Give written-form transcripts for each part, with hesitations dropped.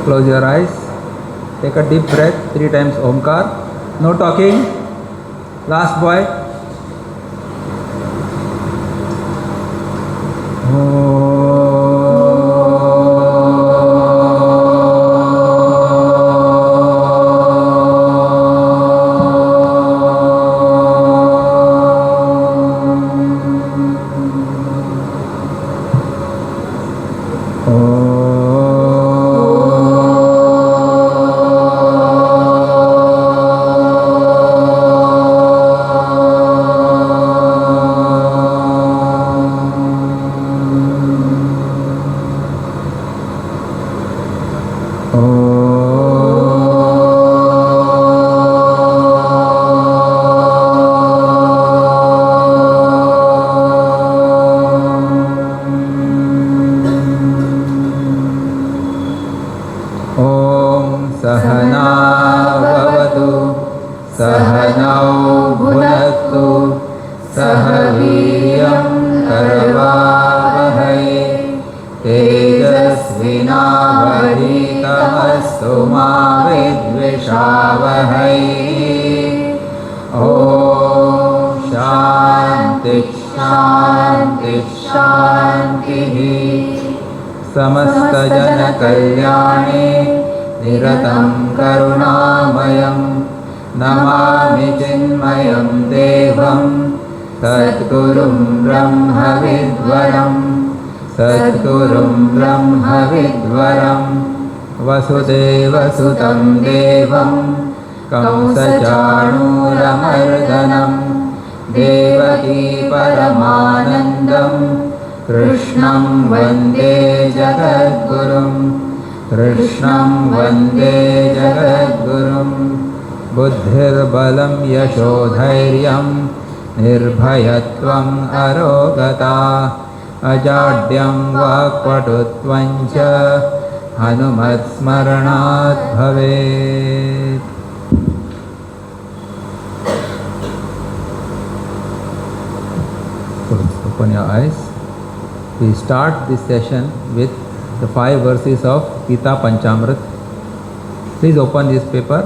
Close your eyes. Take a deep breath 3 times Omkar. No talking. Last boy. समस्तजनकल्याणे निरतं करुणामयं Namami चिन्मयं देवं सद्गुरुं ब्रह्मविद्वरं वसुदेवसुतं देवं कंसचाणूरमर्दनं देवकी परमानन्दं कृष्णं वन्दे जगद्गुरुं बुद्धिर्बलं यशोधैर्यं निर्भयत्वम् अरोगता अजाड्यं वाक्पटुत्वं च हनुमत्स्मरणात् भवेत्। Open your eyes. We start this session with the 5 verses of Gita Panchamrit. Please open this paper.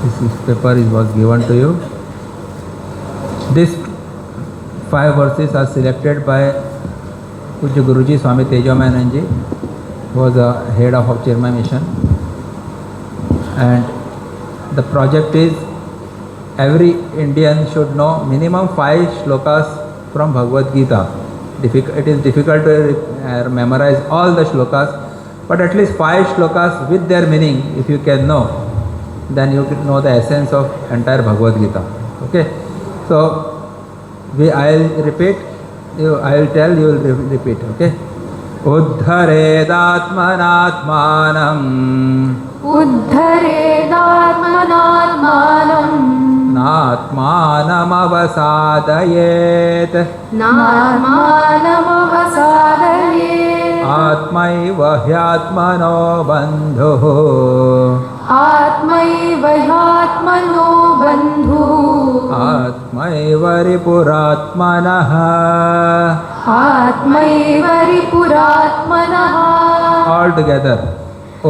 This paper was given to you. These 5 verses are selected by Pujya Guruji Swami Tejamananji, who was the head of Chirma Mission. And the project is every Indian should know minimum 5 shlokas from Bhagavad Gita. It is difficult to memorize all the shlokas, but at least 5 shlokas with their meaning, if you can know, then you can know the essence of entire Bhagavad Gita. Okay? So, I will repeat, I will tell, you will repeat. Okay? Uddharedatmanatmanam नात्मानमवसादयेत् आत्मैव ह्यात्मनो बन्धुः आत्मैव रिपुरात्मनः all together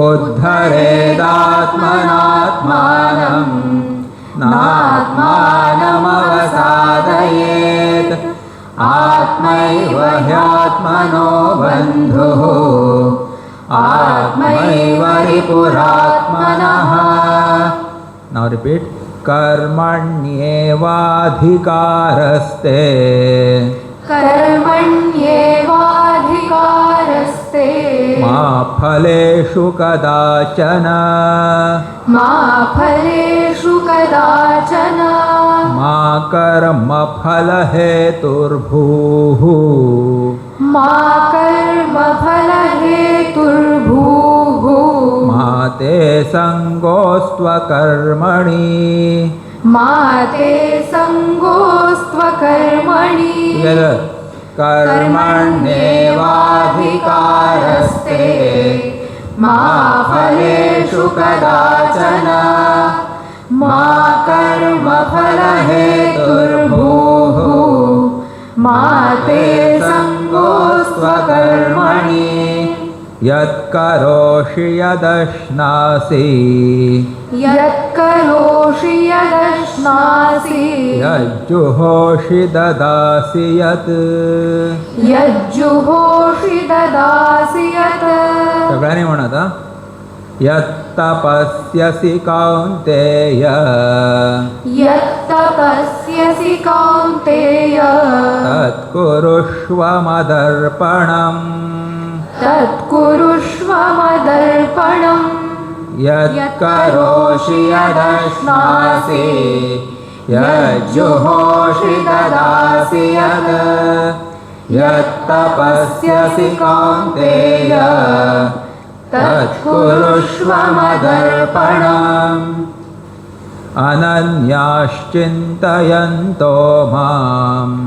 उद्धरेदात्मनात्मानं नात्मानमवसादयेत् आत्मैव ह्यात्मनो बन्धुः आत्मैव रिपुरात्मनः। Now repeat. कर्मण्येवाधिकारस्ते मा फलेषु कदाचन मा कर्मफलहेतुर्भूः मा ते सङ्गोऽस्त्वकर्मणि Together. कर्मण्येवाधिकारस्ते मा फलेषु कदाचन मा कर्मफलहेतुर्भूः मा ते सङ्गोऽस्त्वकर्मणि यत्करोषि यदश्नासि यत्करोषि यदश्नासि यज्जुहोषि ददासि यत् यज्जुहोषि ददासि यत् सगळ्यांनी म्हणत हा. यत्तपस्यसि कौन्तेय यत्तपस्यसि कौन्तेय तत्कुरुष्व मदर्पणम् तत्कुरुष्व मदर्पणम् यत्करोषि यदश्नासि यज्जुहोषि ददासि यत् यत्तपस्यसि कौन्तेय तत्कुरुष्व मदर्पणम् अनन्याश्चिन्तयन्तो माम्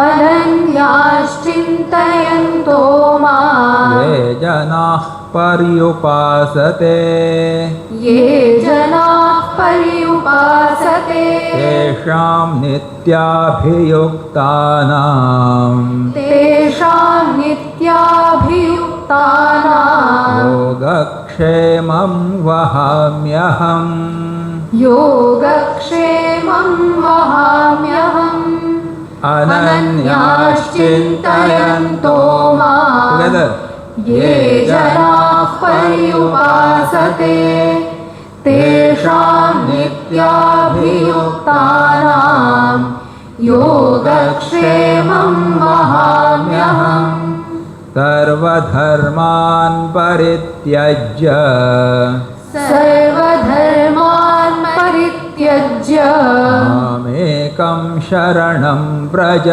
अनन्याश्चिन्तयन्तो माम् ये जनाः पर्युपासते ये जनाः पर्युपासते तेषां नित्याभियुक्तानां योगक्षेमं वहाम्यहम् योगक्षेमं वहाम्यहम् अनन्याश्चिन्तयन्तो माम् ये जनाः पर्युपासते तेषां नित्याभियुक्तानां योगक्षेमं वहाम्यहम् सर्वधर्मान् परित्यज्य सर्वधर्मान् परित्यज्य मामेकं शरणं व्रज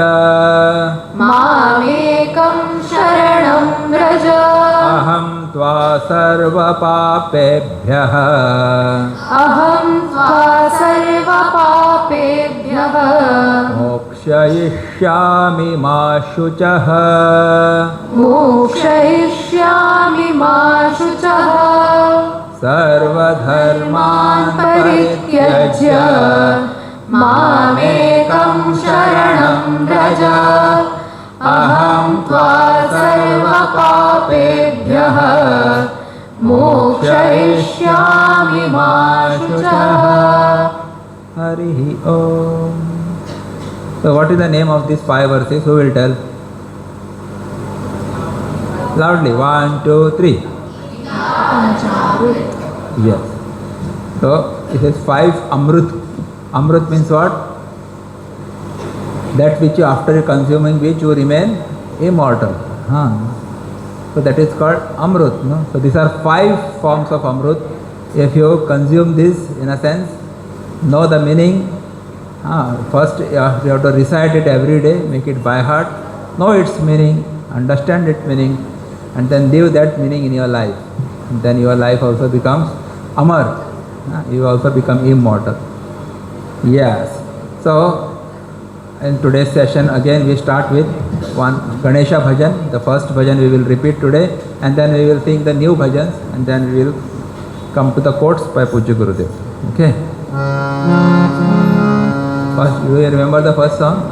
मामेकं शरणं व्रज अहं त्वा सर्वपापेभ्यः अहं त्वा सर्वपापेभ्यः मोक्षयिष्यामि मा शुचः मोक्षयिष्यामि मा शुचः सर्वधर्मान् परित्यज्य मामेकं शरणं व्रज अहं त्वा सर्वपापेभ्यः मोक्षयिष्यामि मा शुचः. Hariः Om. So what is the name of these 5 verses? Who will tell? Loudly. 1, 2, 3. Yes. So it says 5 Amrut. Amrut means what? That which you, after consuming which you remain immortal. So that is called Amrut. No? So these are 5 forms of Amrut. If you consume this, in a sense, know the meaning. First you have to recite it every day, make it by heart, know its meaning, understand its meaning, and then live that meaning in your life. And then your life also becomes Amar. You also become immortal. Yes. So in today's session again we start with one Ganesha bhajan. The first bhajan we will repeat today, and then we will sing the new bhajans, and then we will come to the quotes by Pujya Gurudev. Okay. First, you remember the first song?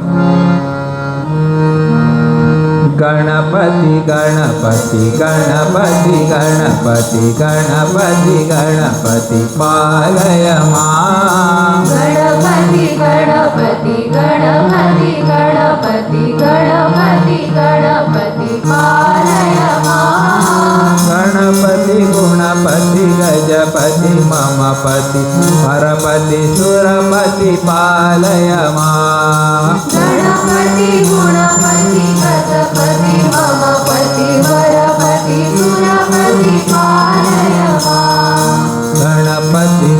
Ganapati, Ganapati, Ganapati, Ganapati, Ganapati, Ganapati, Palaya Maam. Ganapati, Ganapati, Ganapati, Ganapati, Ganapati, Ganapati, Palaya Maam. Ganapati, Gunapati, Gajapati, Mamapati, Parapati, Surapati, Palaya Maam. Ganapati, Gunapati, Gajapati, Mamapati, Parapati, Surapati, Palaya Maam. Ganapati,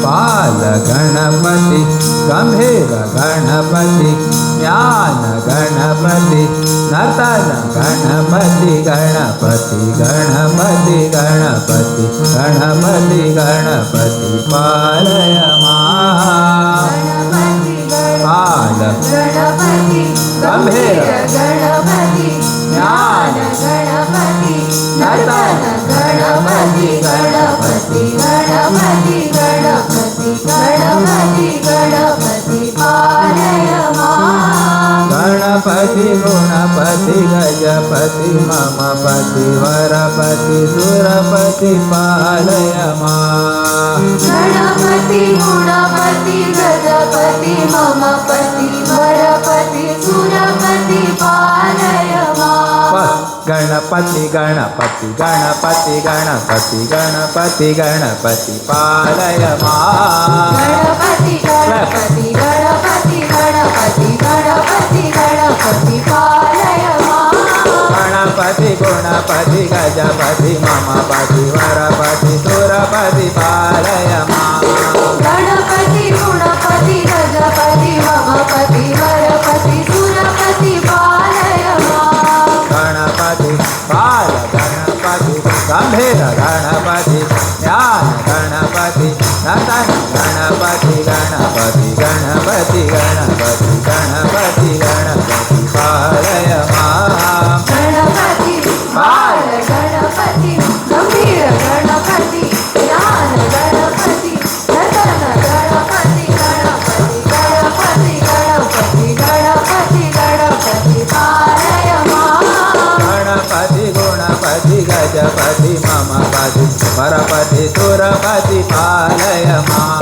Pala Ganapati, Gambhira Ganapati, Jnana Ganapati, Natana Ganapati, Ganapati, Ganapati, Ganapati, Ganapati, Ganapati, Palaya Maam. Pala Ganapati, Gambhira Ganapati, Jnana Ganapati, Natana Ganapati, Ganapati, Ganapati, Ganapati, Ganapati, Ganapati, Palaya Maam. Ganpati गुणपति Gajapati मम पति वरपति सुरपति पालय मां। गणपति गुणपति गजपति मम पति वरपति सुरपति पालय मां। गणपति गणपति गणपति गणपति गणपति गणपति पालय मां। गणपति गणपति गणपति गणपति गणपति गणपति पालय मां। गणपति गुणपति गजपति मम पति वरपति सुरपति पालय मां। गणपति गुणपति गजपति मम पति वरपति सुरपति पालय मां। गणपति बाल गणपति गंभीर गणपति ज्ञान गणपति नतन गणपति गणपति गणपति गणपति गणपति गणपति पालय मां। गणपति बाल गणपति गंभीर गणपति ज्ञान गणपति नतन गणपति गणपति गणपति गणपति गणपति गणपति पालय मां। गणपति गुणपति गजपति मम पति वरपति सुरपति पालय मां।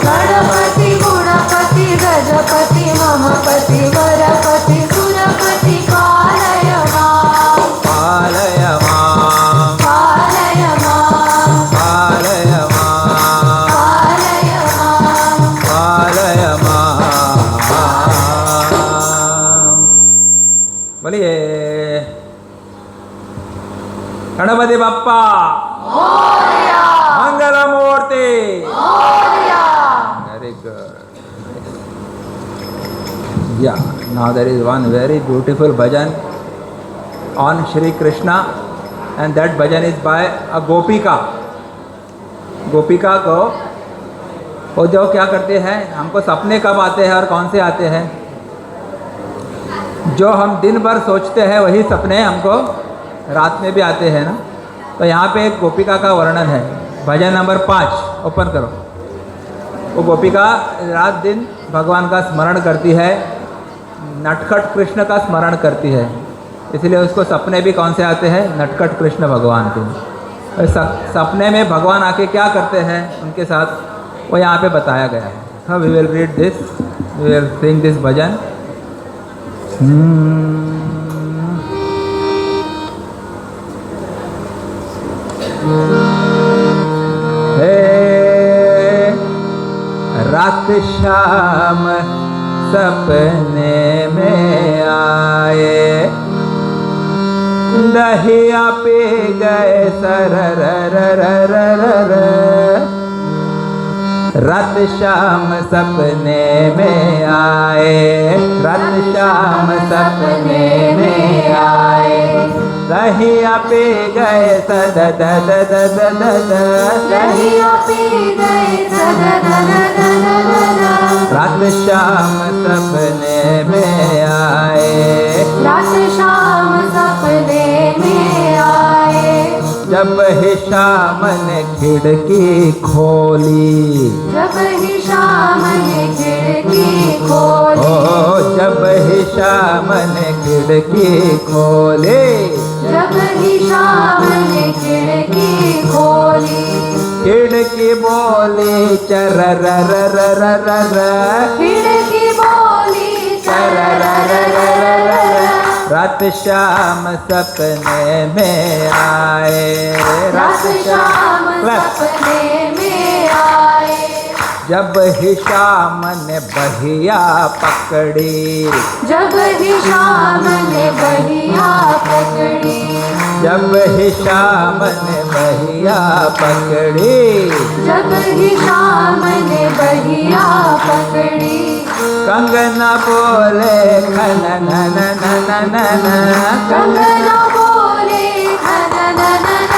गणपति गुणपति गजपति मम पति वरपति सुरपति पालय मां। पालय मां। पालय मां। पालय मां। पालय मां। पालय मां। बोलिए गणपति बप्पा मोरया। मंगल मूर्ति। Morya. Very good. Yeah, now there is one very beautiful bhajan on Shri Krishna, and that bhajan is by a Gopika. Gopika को वो जो क्या करते हैं, हमको सपने कब आते हैं और कौन से आते हैं? जो हम दिन भर सोचते हैं वही सपने हमको रात में भी आते हैं ना। तो यहाँ पे एक गोपिका का वर्णन है, भजन नंबर 5 ओपन करो। वो गोपिका रात दिन भगवान का स्मरण करती है, नटखट कृष्ण का स्मरण करती है, इसलिए उसको सपने भी कौन से आते हैं? नटखट कृष्ण भगवान के। सपने में भगवान आके क्या करते हैं उनके साथ, वो यहाँ पे बताया गया है। हाँ, we will read this, we will sing this bhajan. रात शाम सपने में आए, दहिया पे गए सरररररररर। रात शाम सपने में आए, रात शाम सपने में आए, दहिया पे गए सदददददददद। दहिया पी गए सददददददद। रात शाम सपने में आए, रात शाम सपने में आए, जब ही शाम ने खिड़की खोली, जब ही शाम ने खिड़की खोली, ओ जब ही शाम ने खिड़की खोली, जब ही शाम ने खिड़की खोली, खिड़की बोली चररररररर, खिड़की बोली चररररररर। रात शाम सपने में आए, रात शाम सपने में आए, जब ही शाम ने बहिया पकड़ी, जब ही शाम ने बहिया पकड़ी, जब ही शाम ने बहिया पकड़ी, जब ही शाम ने बहिया पकड़ी, कंगना बोले खन नन नन नन, कंगना बोले खन नन नन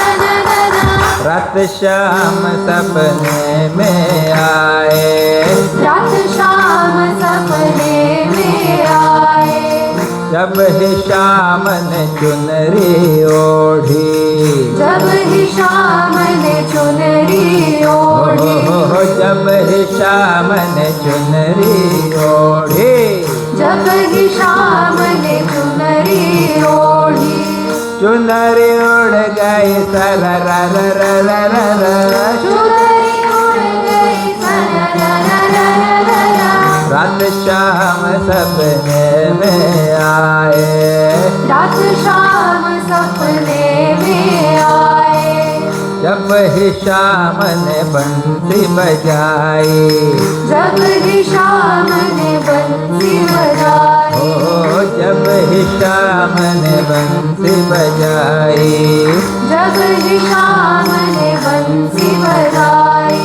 नन। रात शाम सपने में आए, रात शाम सपने में आए, जब ही शाम ने चुनरी ओढ़ी, जब ही शाम ने चुनरी ओढ़ी, जब ही शाम ने चुनरी ओढ़ी, जब ही शाम ओढ़ी चुनरी उड़ गई सरररररररर। चुनरी उड़ गई सरररररररर। रात शाम सपने में आए, रात शाम सपने में आए। जब ही शाम ने बंसी बजाई, जब ही शाम ने बंसी बजाई। ओ जब ही शाम ने बंसी बजाई, जब ही शाम ने बंसी बजाई।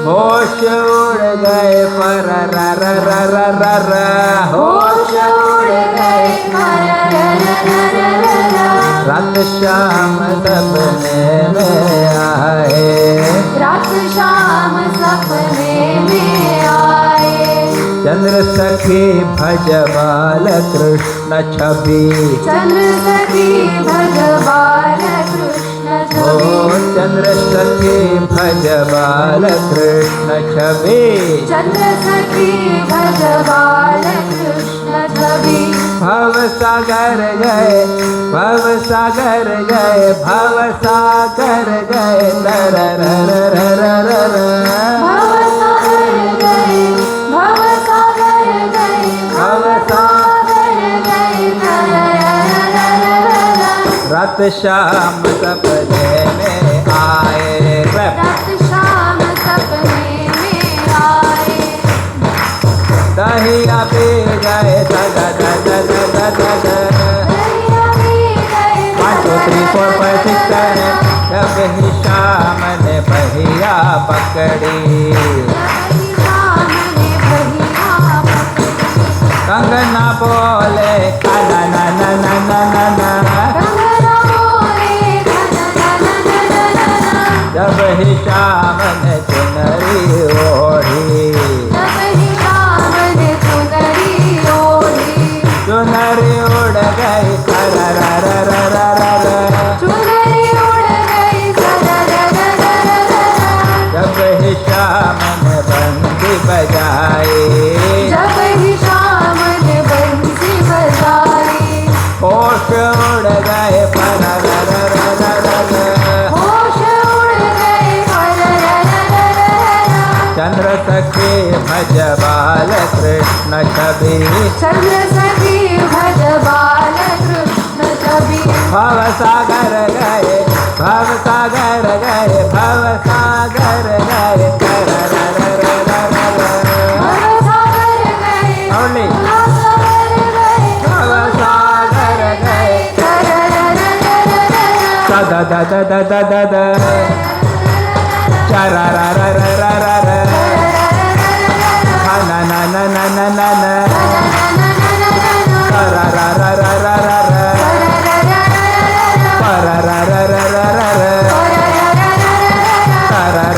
होश उड़ गए परररररररर। होश उड़ गए परररररररर। रात शाम सपने में आए, रात शाम सपने में आए। चंद्र सखी भज बाल कृष्ण छवि। चंद्र सखी भज बाल कृष्ण ओ छवि। चंद्र सखी भज बाल कृष्ण छवि। चंद्र सखी भज बाल कृष्ण छवि। भव सागर गए, भव सागर गए, भव सागर गए तररररररर। भव सागर गए, भव सागर गए, भव सागर गए तररररररर। रात शाम सपने में आए, रात शाम सपने में आए। दहिया पी गए दद दद दद दद। दरिया में गए 1 2 3 4 5 6 7। जब ही शाम ने बहिया पकड़ी, शाम ने बहिया पकड़ी। कंगना बोले काना ना ना ना ना ना ना। कंगना बोले धनननननननन। जब ही शाम ने चुनरी ओढ़ी, जब ही शाम ने चुनरी ओढ़ी। चुनरी उड़ गई सरररररररर। चुनरी उड़ गई सरररररररर। जब ही शाम ने बंसी बजाई, जब ही शाम ने बंसी बजाई। होश उड़ गए परररररररर। होश उड़ गए पररररररर। चंद्र सखी भज बाल कृष्ण छवि। चंद्र सखी भज बाल कृष्ण छवि। भव सागर गए, भव सागर गए, भव सागर गए तररररररर। भव सागर गए, Only. भव सागर गए, भव सागर गए तरररररररर। द द द द द द द। चरररररररर। ना ना ना ना ना ना ना। तरररररररर। परररररररर। तरररररररर।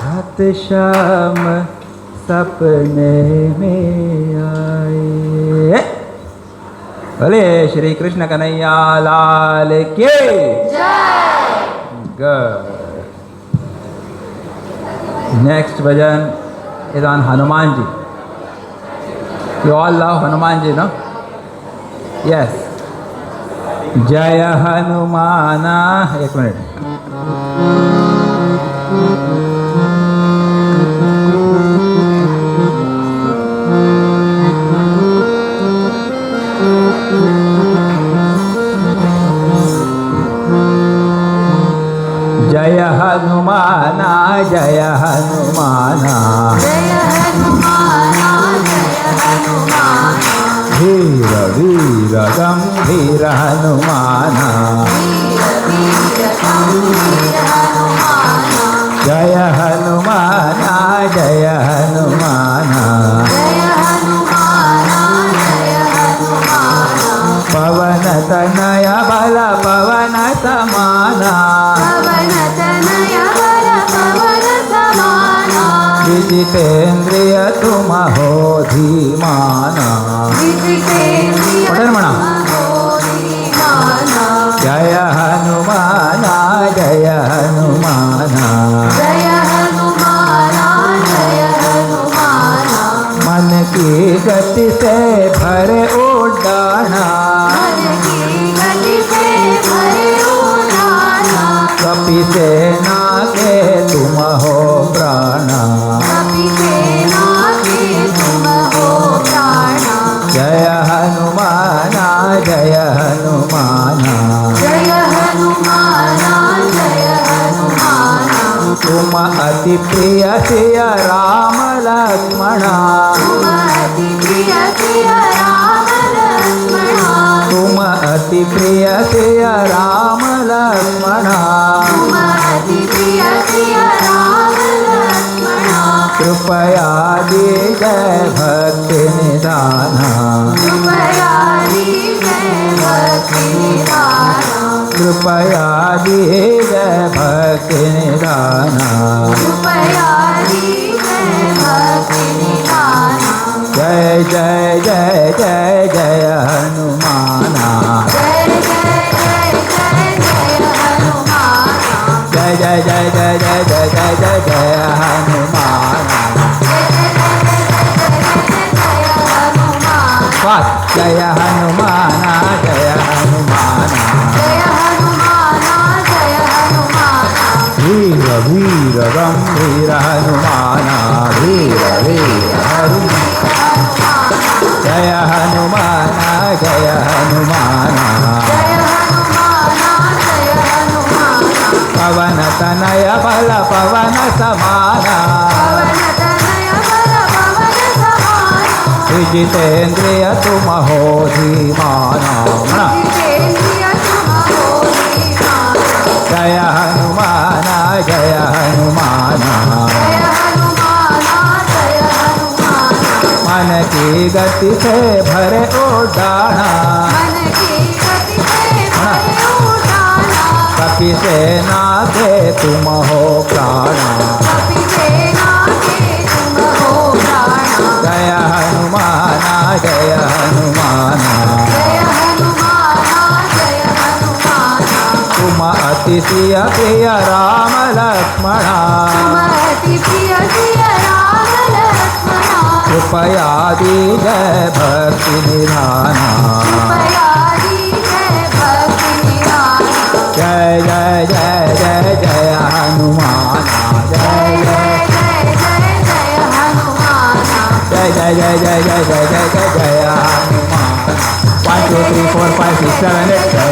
रात शाम सपने में आए। भले श्री कृष्ण कन्हैया लाल के Good. Next bhajan is on Hanumanji. You all love Hanumanji, no? Yes. Jaya Hanumana. एक मिनट. जय हनुमाना जय हनुमाना जय हनुमाना जय हनुमाना। वीर वीर गंभीर हनुमाना वीर वीर गंभीर हनुमाना। जय हनुमाना जय हनुमाना जय हनुमाना जय हनुमाना। पवन तनय बल पवन समाना पवन तनय बल पवन समाना। विजितेन्द्रिय तुम हो धीमाना विजितेन्द्रिय पठन म्हणा. तुम हो धीमाना। जय हनुमाना जय हनुमाना जय हनुमाना जय हनुमाना मन की गति से भरे उड़ाना मन की गति से भरे उड़ाना कपि सेना के तुम हो प्राणा कपि सेना के तुम हो प्राणा जय हनुमाना जय हनुमाना जय हनुमाना जय हनुमाना तुम अति प्रिय सिय राम लक्ष्मणा तुम अति प्रिय सिय राम लक्ष्मणा तुम अति प्रिय सिय राम लक्ष्मणा तुम अति प्रिय सिय राम लक्ष्मणा कृपया दीजय भक्ति निधाना कृपया दीजय भक्ति निधाना कृपया दीजय भक्ति निधाना कृपया दीजय भक्ति निधाना जय जय जय जय जय हनुमाना जय जय जय जय जय हनुमाना जय जय जय जय जय जय जय जय जय हनुमाना जय हनुमाना जय हनुमाना जय हनुमाना जय हनुमाना वीर वीर गंभीर हनुमाना वीर वीर जय हनुमाना जय हनुमाना जय हनुमाना जय हनुमाना पवन तनय बल पवन समाना पवन तनय बल पवन समाना विजितेन्द्रिय तुम हो धीमाना जितेन्द्रिय तुम हो धीमाना जय हनुमाना जय हनुमाना जय हनुमाना जय हनुमाना मन की गति से भरे उड़ाना मन की गति से भरे उड़ाना कपि सेना के तुम हो प्राणा कपि सेना के तुम हो प्राणा जय हनुमाना जय हनुमाना जय हनुमाना जय हनुमाना तुम अति सिय प्रिय राम लक्ष्मणा तुम अति प्रिय सिय राम लक्ष्मणा कृपया दीजय भक्ति निधाना कृपया दीजय भक्ति निधाना जय जय जय जय जय हनुमाना जय जय जय जय जय जय हनुमाना जय जय जय जय जय जय जय जय जय हनुमाना 1 2 3 4 5 6 7 8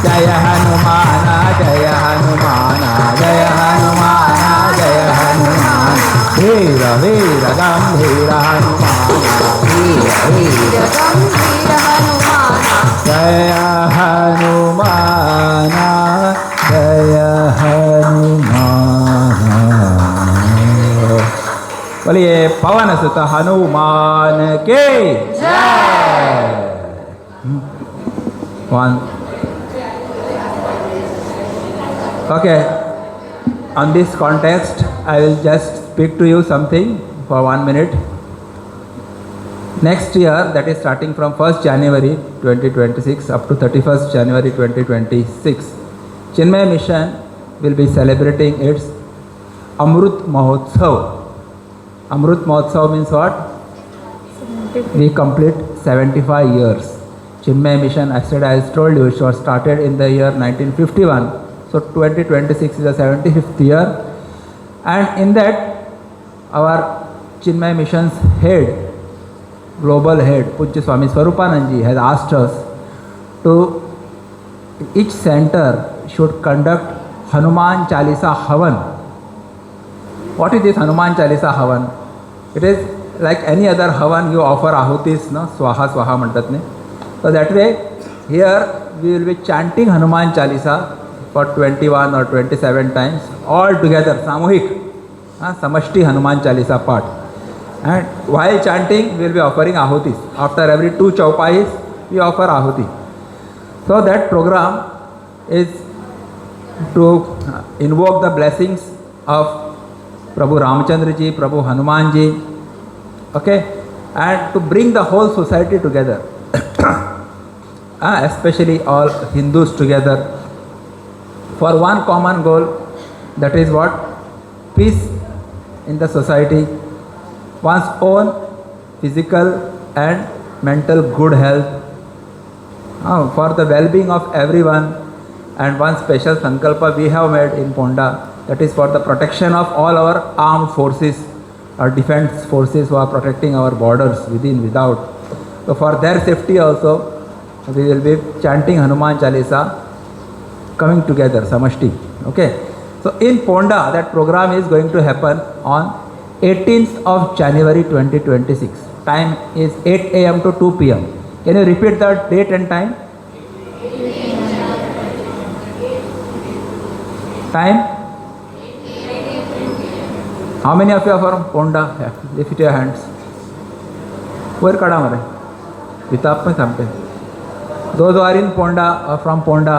जय हनुमान जय हनुमाना जय हनुमाना जय हनुमाना जय हनुमान वीर वीर गंभीर हनुमाना वीर वीर गंभीर हनुमाना जय हनुमाना जय हनुमाना बोलिए पवन सुत हनुमान के जय one okay on this context I will just speak to you something for 1 minute. Next year, that is starting from 1st January 2026 up to 31st January 2026, Chinmay Mission will be celebrating its Amrut Mahotsav. Amrut Mahotsav means what? We complete 75 years. Chinmay Mission, yesterday I told you, it was started in the year 1951. So 2026 is the 75th year. And in that, our Chinmay Mission's head, global head, Pujya Swami Swarupanand Ji has asked us to each center should conduct Hanuman Chalisa Havan. What is this Hanuman Chalisa Havan? It is like any other Havan you offer ahutis, no? Swaha Swaha mantat ne. So that way, here we will be chanting Hanuman Chalisa for 21 or 27 times all together, Samuhik, Samashti Hanuman Chalisa part. And while chanting, we will be offering ahutis. After every 2 chaupais, we offer ahuti. So that program is to invoke the blessings of Prabhu Ramchandra Ji, Prabhu Hanuman Ji, okay, and to bring the whole society together, especially all Hindus together. for one common goal, that is what? Peace in the society, one's own physical and mental good health, for the well-being of everyone. And one special sankalpa we have made in Ponda, that is for the protection of all our armed forces, our defense forces who are protecting our borders within, without. So for their safety also, we will be chanting Hanuman Chalisa, coming together, Samashti. Okay. So in Ponda, that program is going to happen on 18th of January 2026. Time is 8 a.m. to 2 p.m. Can you repeat the date and time? Time? How many of you are from Ponda? Yeah. Lift your hands. Where kada mare? Vitap mein sampe. Those who are in Ponda or from Ponda,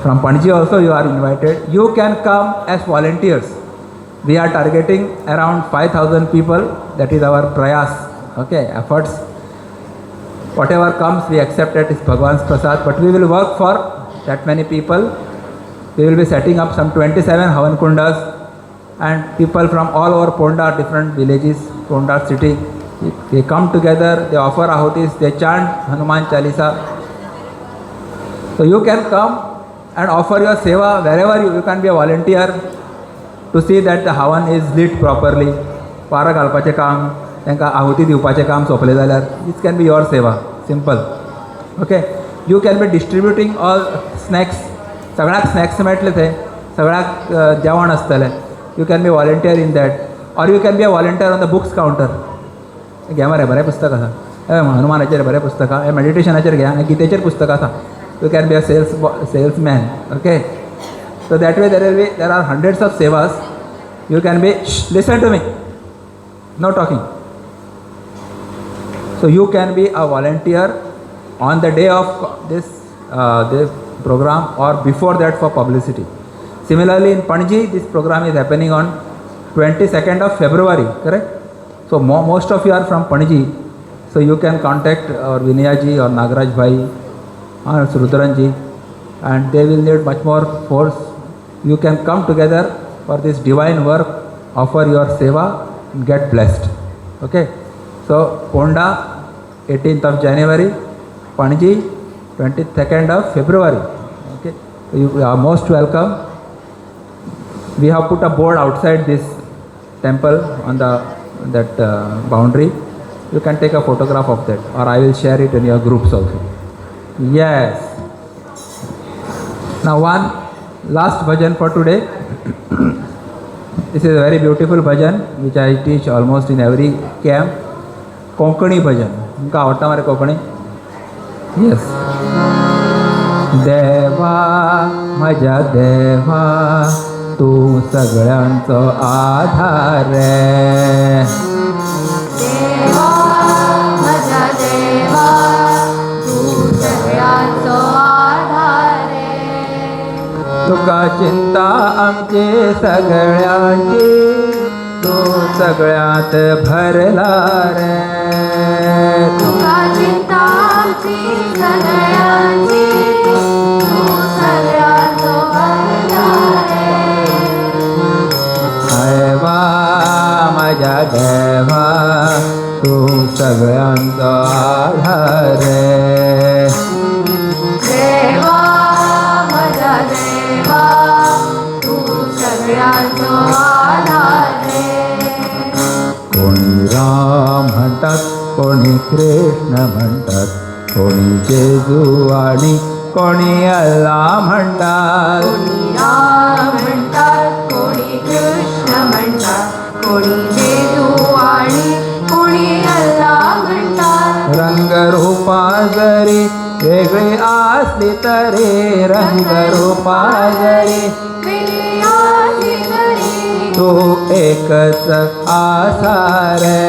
from Panji also you are invited. You can come as volunteers. We are targeting around 5,000 people. That is our prayas, okay, efforts. Whatever comes, we accept it is Bhagwan's prasad. But we will work for that many people. We will be setting up some 27 Havan Kundas, and people from all over Ponda, different villages, Ponda city, they come together, they offer ahutis, they chant Hanuman Chalisa. So you can come and offer your seva wherever you can be a volunteer to see that the Havan is lit properly. Para घालपाचें काम, तांकां आहुती दिवपाचें काम सोंपलें जाल्यार, this can be your seva, simple. Okay, you can be distributing all snacks, सगळ्याक snacks मेळटले थंय, सगळ्याक जेवण आसतलें. You can be a volunteer in that, or you can be a volunteer on the books counter. घ्या मरे बरें पुस्तक आसा, हनुमानाचेर बरें पुस्तक आसा, मेडिटेशनाचेर घ्या, गीतेचेर पुस्तक आसा. You can be a salesman, okay. So that way there are hundreds of sevas. You can be, listen to me, no talking. So you can be a volunteer on the day of this program or before that for publicity. Similarly in Panji, this program is happening on 22nd of February, correct? So most of you are from Panji, so you can contact our Vinayaji or Nagaraj Bhai or Rudranji, and they will need much more force. You can come together for this divine work, offer your seva, and get blessed. Okay? So Ponda, 18th of January, Panji, 22nd of February. Okay? So you are most welcome. We have put a board outside this temple on that boundary. You can take a photograph of that, or I will share it in your groups also. Yes. Now one last bhajan for today. This is a very beautiful bhajan which I teach almost in every camp. Konkani bhajan. तुमका आवडता मरे Konkani? Yes. देवा माझ्या देवा तू सगळ्यांचो आधार रे. देवा माझा देवा तू सगळ्यांचो आधार रे. तुका चिंता आमची सगळ्यांची, तू सगळ्यात भरला रे. तुका चिंता आमची सगळ्यांची, तू सगळ्यांचो भरला रे. देवा माझ्या देवा तू सगळ्यांचो आधार रे. देवा माझा देवा तू सगळ्यांचो आधार रे. कोणी राम म्हणतात, कोणी कृष्ण म्हणतात, कोणी जेजू आणि कोणी अल्ला म्हणतात. कोणी राम म्हणतात, कोणी कृष्ण म्हणतात, कोणी जेजू आणि कोणी अल्ला म्हणतात. रंगरूपा जरी वेगळी असली तरी, रंगरूपा जरी वेगळी असली तरी, तू एकच आसा रे.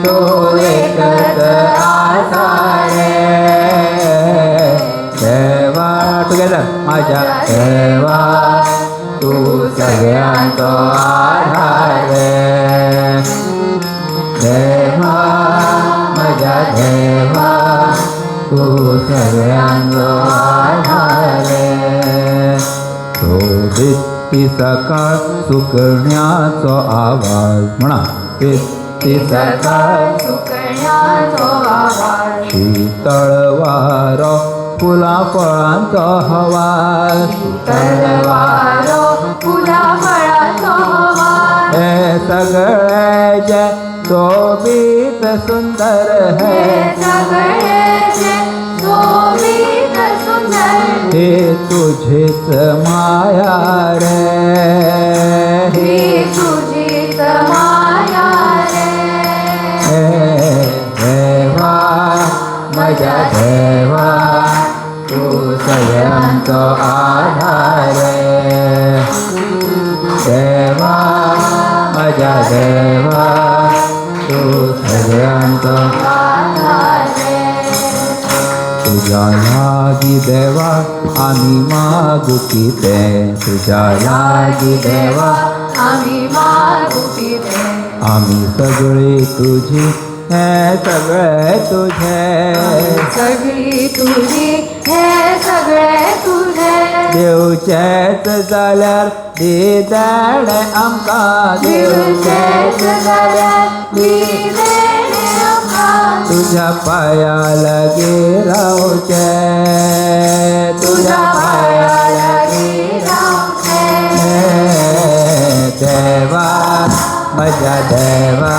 तू एकच आसा रे. देवा टुगेदर माझ्या देवा तू सगळ्यांचो आधार रे. देवा माझ्या देवा तू सगळ्यांचो आधार रे. इति सकाळ सुकण्याचो आवाज म्हणा. इति सकाळ सुकण्याचो आवाज शीतळ वारो फुला फळांचो हवास. तलवारो फुला फळाचो आवाज हे सगळे जे शोभित सुंदर हे है सगळे जे शोभित सुंदर हे तुझीच माया रे. ही तुझीच माया रे. हे देवा माझ्या देवा तू सगळ्यांचो आधार रे. देवा माझ्या देवा तू सगळ्यांचो आधार रे. तुझ्या लागी देवा आम्ही मागू की ते. तुझ्या लागी देवा आम्ही मागू पिते आम्ही सगळे तुझी हे सगळे तुझे. सगळी तुझी हे सगळे तुझे देवचेच जाल्यार दे देणे आमकां. दिवचेच जाल्यार मी देणे आमकां. तुझ्या पाया लागी रावचे. तुझ्या पाया लागीं रावचे हे देवा माझ्या देवा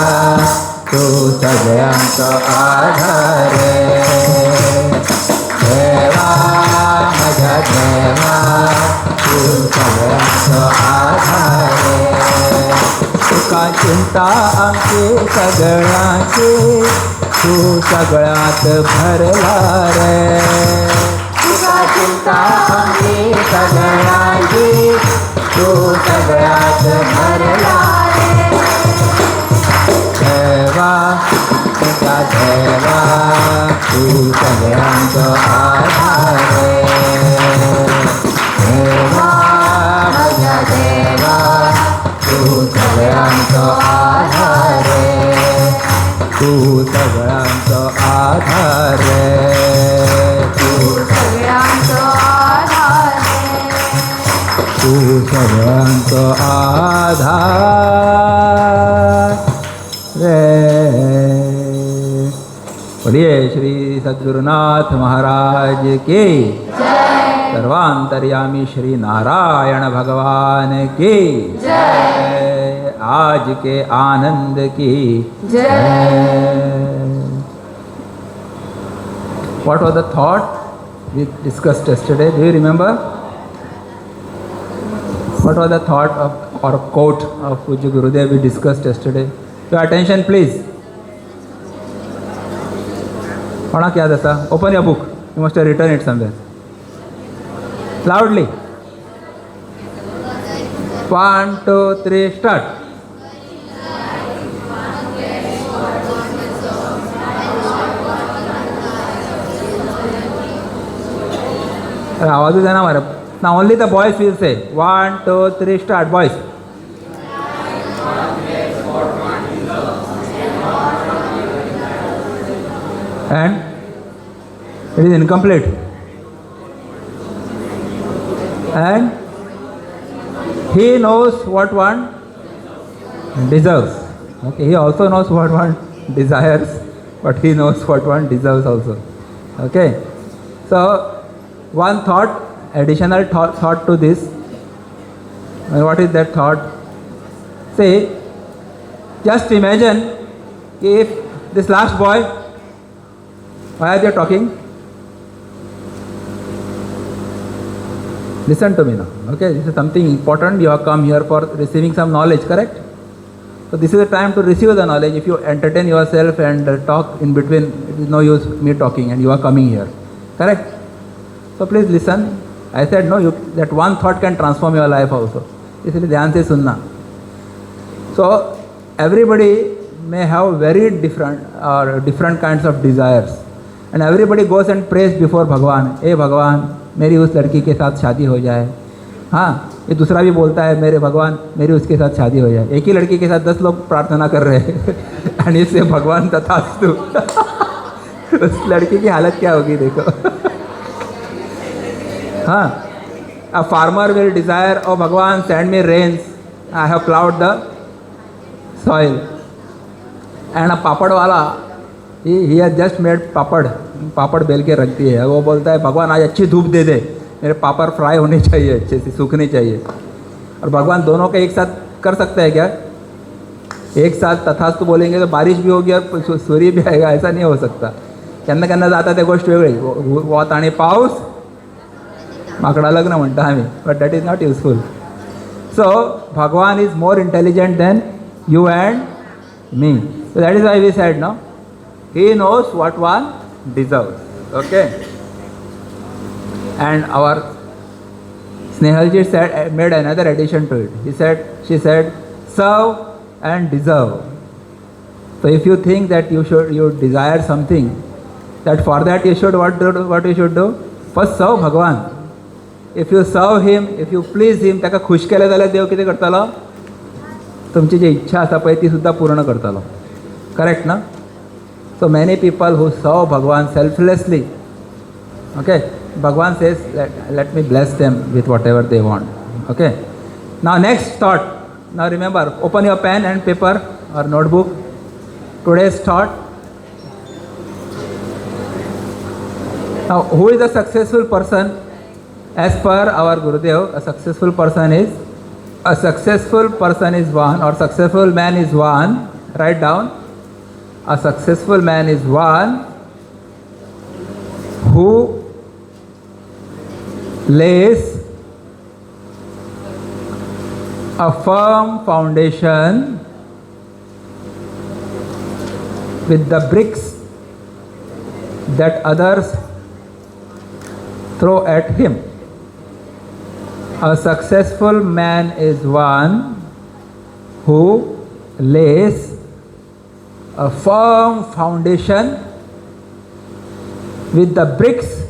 तू सगळ्यांचो आधार रे. देवा माझ्या देवा तू सगळ्यांचो आधार रे. तुका चिंता आमची सगळ्यांची तू सगळ्यात भरला रे. तुका चिंता आमची सगळ्यांची तू सगळ्यात भरला रे. देवा तुझा देवा तू सगळ्यांचो आधार रे. देवा माझ्या देवा तू सगळ्यांचो आधार रे. तू सगळ्यांचो आधार रे. तू सगळ्यांचो आधार रे. तू सगळ्यांचो आधार रे. बोलिए श्री सद्गुरुनाथ महाराज की जय सर्वांतर्यामी श्री नारायण भगवान की जय. आज के आनंद की जय. What was the thought we discussed yesterday? Do you remember? What was the thought of or quote of Pujya Gurudev we discussed yesterday? Your attention, please. कोणाक याद आसा? Open your book. You must have written it somewhere. Loudly. 1, 2, 3, start. अरे आवाज देना मारे. Now only the boys will say 1, 2, 3, start. Boys. And it is incomplete. And he knows what one deserves. Okay, he also knows what one desires, but he knows what one deserves also. Okay, so one thought, additional thought to this. And what is that thought? Say, just imagine if this last boy, why are they talking? Listen to me now. Okay, this is something important. You have come here for receiving some knowledge, correct? So this is the time to receive the knowledge. If you entertain yourself and talk in between, it is no use me talking and you are coming here, correct? So please listen. I said no, that one thought can transform your life also. इसलिए ध्यान से सुनना. So everybody may have very different kinds of desires, and everybody goes and prays before भगवान. ए भगवान, मेरी उस लड़की के साथ शादी हो जाए. हाँ, ये दूसरा भी बोलता है मेरे भगवान मेरी उसके साथ शादी हो जाए. एक ही लड़की के साथ 10 लोग प्रार्थना कर रहे हैं और इससे भगवान तथास्तु. उस लड़की की हालत क्या होगी देखो. हाँ, A farmer will desire, oh Bhagwan, send me rains. I have plowed the soil. And a papad wala, he has just made papad बेल के रख दिए है. वो बोलता है भगवान आज अच्छी धूप दे दे, मेरे पापड़ फ्राई होने चाहिए, अच्छे से सूखने चाहिए. और भगवान दोनों का एक साथ कर सकता है क्या? एक साथ तथास्तु बोलेंगे तो बारिश भी होगी और सूर्य भी आएगा, ऐसा नहीं हो सकता. त्यांना जाता ते गोष्ट वेगळी. वत आणि पाऊस माकडा लग्न म्हणता आम्ही, but that is not useful. So Bhagwan is more intelligent then you and me. So that is why we said, no, he knows what one deserves. Okay. And our Snehalji said, made another addition to it. She said, serve and deserve. So if you think that you desire something, that for that you should what you should do? First serve Bhagwan. If you serve him, if you please him, ताका खुश केले जाल्यार देव कितें करतलो? तुमची जी इच्छा आसा पळय ती सुद्दां पूर्ण करतलो. Correct, no? So many people who serve Bhagwan selflessly, okay, Bhagwan says, let me bless them with whatever they want. Okay. Now next thought. Now remember, open your pen and paper or notebook. Today's thought. Now who is a successful person? As per our Gurudev, a successful person is one, or successful man is one. Write down. A successful man is one who lays a firm foundation with the bricks that others throw at him. A successful man is one who lays a firm foundation with the bricks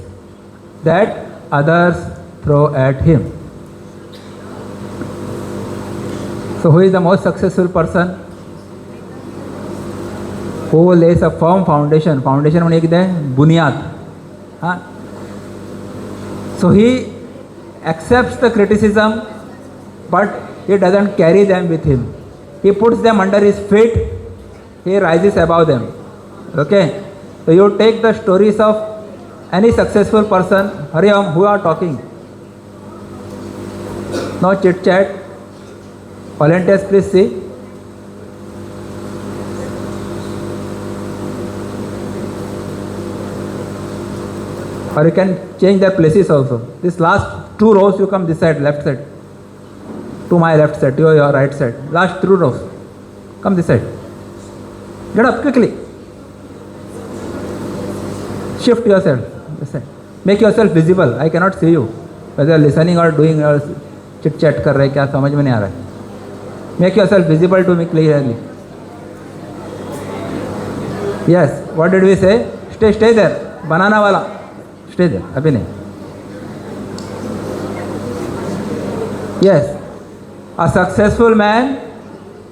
that others throw at him. So who is the most successful person? Who lays a firm foundation. Foundation म्हणजे कितें? बुनियाद. हाँ. So he accepts the criticism, but he doesn't carry them with him. He puts them under his feet. He rises above them. Okay. So you take the stories of any successful person. Hari Om, who are talking? No chit chat. Volunteers, please see. Or you can change their places also. This last two rows, you come this side, left side. To my left side, to your right side. Last two rows. Come this side. Get up quickly. Shift yourself. This side. Make yourself visible. I cannot see you. Whether listening or doing or chit chat कर रहे क्या समझ में नहीं आ रहा है. Make yourself visible to me clearly. Yes. What did we say? Stay there. Banana वाला. Stay there. अभी नहीं. Yes. A successful man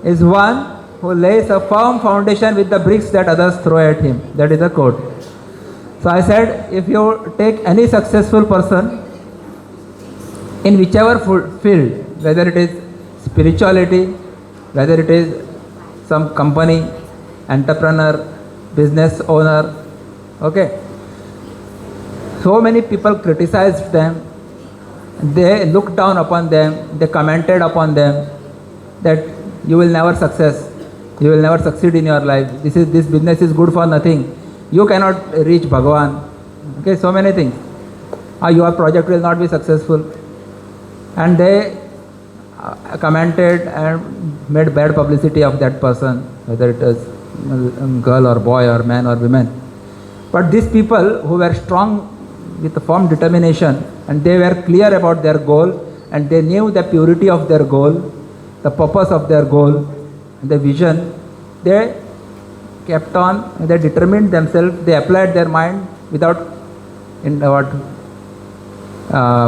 is one who lays a firm foundation with the bricks that others throw at him. That is the quote. So I said, if you take any successful person in whichever field, whether it is spirituality, whether it is some company, entrepreneur, business owner, okay. So many people criticized them. They looked down upon them. They commented upon them that you will never you will never succeed in your life. This business is good for nothing. You cannot reach Bhagavan. Okay, so many things. Your project will not be successful. And they commented and made bad publicity of that person, whether it is girl or boy or man or women. But these people who were strong with a firm determination, and they were clear about their goal, and they knew the purity of their goal, the purpose of their goal, the vision, they kept on, they determined themselves, they applied their mind without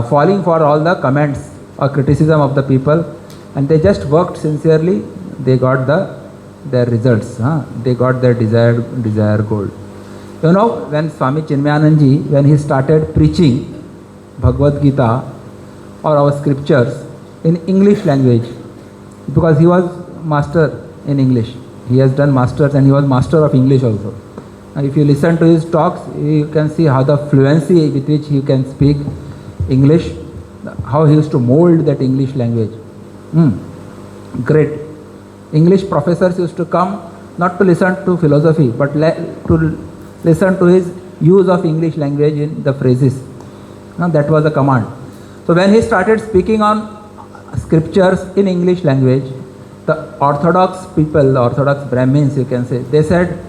falling for all the comments or criticism of the people, and they just worked sincerely. They got their results. They got their desired goal. You know, when Swami Chinmayanand ji, when he started preaching Bhagavad Gita, or our scriptures in English language, because he was master in English. He has done masters and he was master of English also. And if you listen to his talks, you can see how the fluency with which he can speak English, how he used to mold that English language. Great. English professors used to come not to listen to philosophy, but to listen to his use of English language in the phrases. That was the command. So when he started speaking on scriptures in English language, the orthodox people, the orthodox Brahmins, you can say, they said,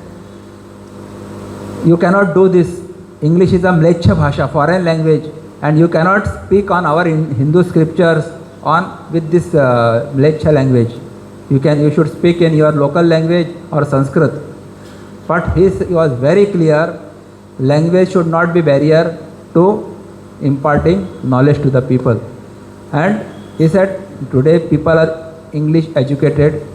you cannot do this. English is a mleccha bhasha, foreign language, and you cannot speak on our Hindu scriptures with this mleccha language. You should speak in your local language or Sanskrit. But he was very clear, language should not be barrier to imparting knowledge to the people. And he said, today people are English educated,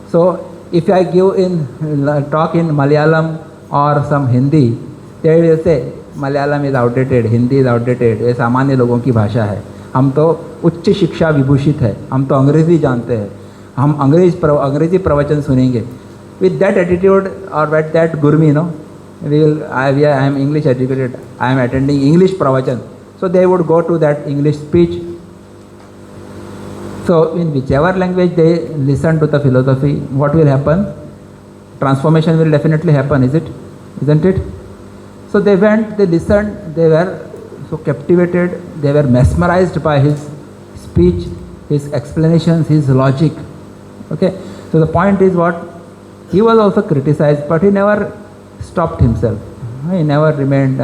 so if I talk in Malayalam or some Hindi, they will say Malayalam is outdated, Hindi is outdated, ये सामान्य लोगों की भाषा है, हम तो उच्च शिक्षा विभूषित है, हम तो अंग्रेजी जानते हैं, हम अंग्रेजी प्रवचन सुनेंगे. With that attitude or with that gurmi, I am English educated, I am attending English pravachan. So they would go to that English speech. So in whichever language they listen to the philosophy, what will happen? Transformation will definitely happen, isn't it? So they went, they listened, they were so captivated, they were mesmerized by his speech, his explanations, his logic. Okay, so the point is what? He was also criticized, but he never stopped himself. He never remained,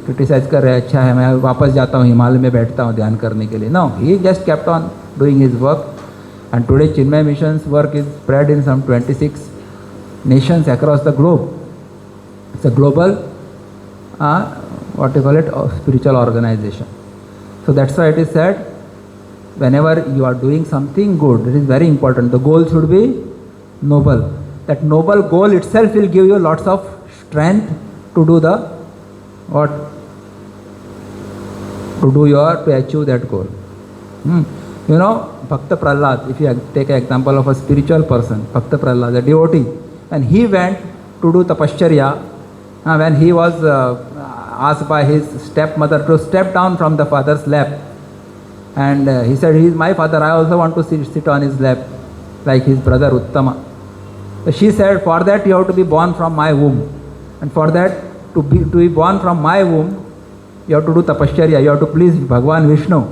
criticize कर रहे अच्छा है, मैं वापस जाता हूँ हिमालय में बैठता हूँ ध्यान करने के लिए. No, he just kept on doing his work. And today Chinmay Mission's work is spread in some 26 nations across the globe. It's a global, spiritual organization. So that's why it is said, whenever you are doing something good, it is very important. The goal should be noble. That noble goal itself will give you lots of strength to do to achieve that goal. You know, Bhakta Prahlad, if you take an example of a spiritual person, Bhakta Prahlad, a devotee, and he went to do tapashcharya, when he was asked by his stepmother to step down from the father's lap, and he said, he is my father, I also want to sit on his lap, like his brother Uttama. So she said, for that you have to be born from my womb, and for that to be born from my womb, you have to do tapashcharya, you have to please Bhagwan Vishnu,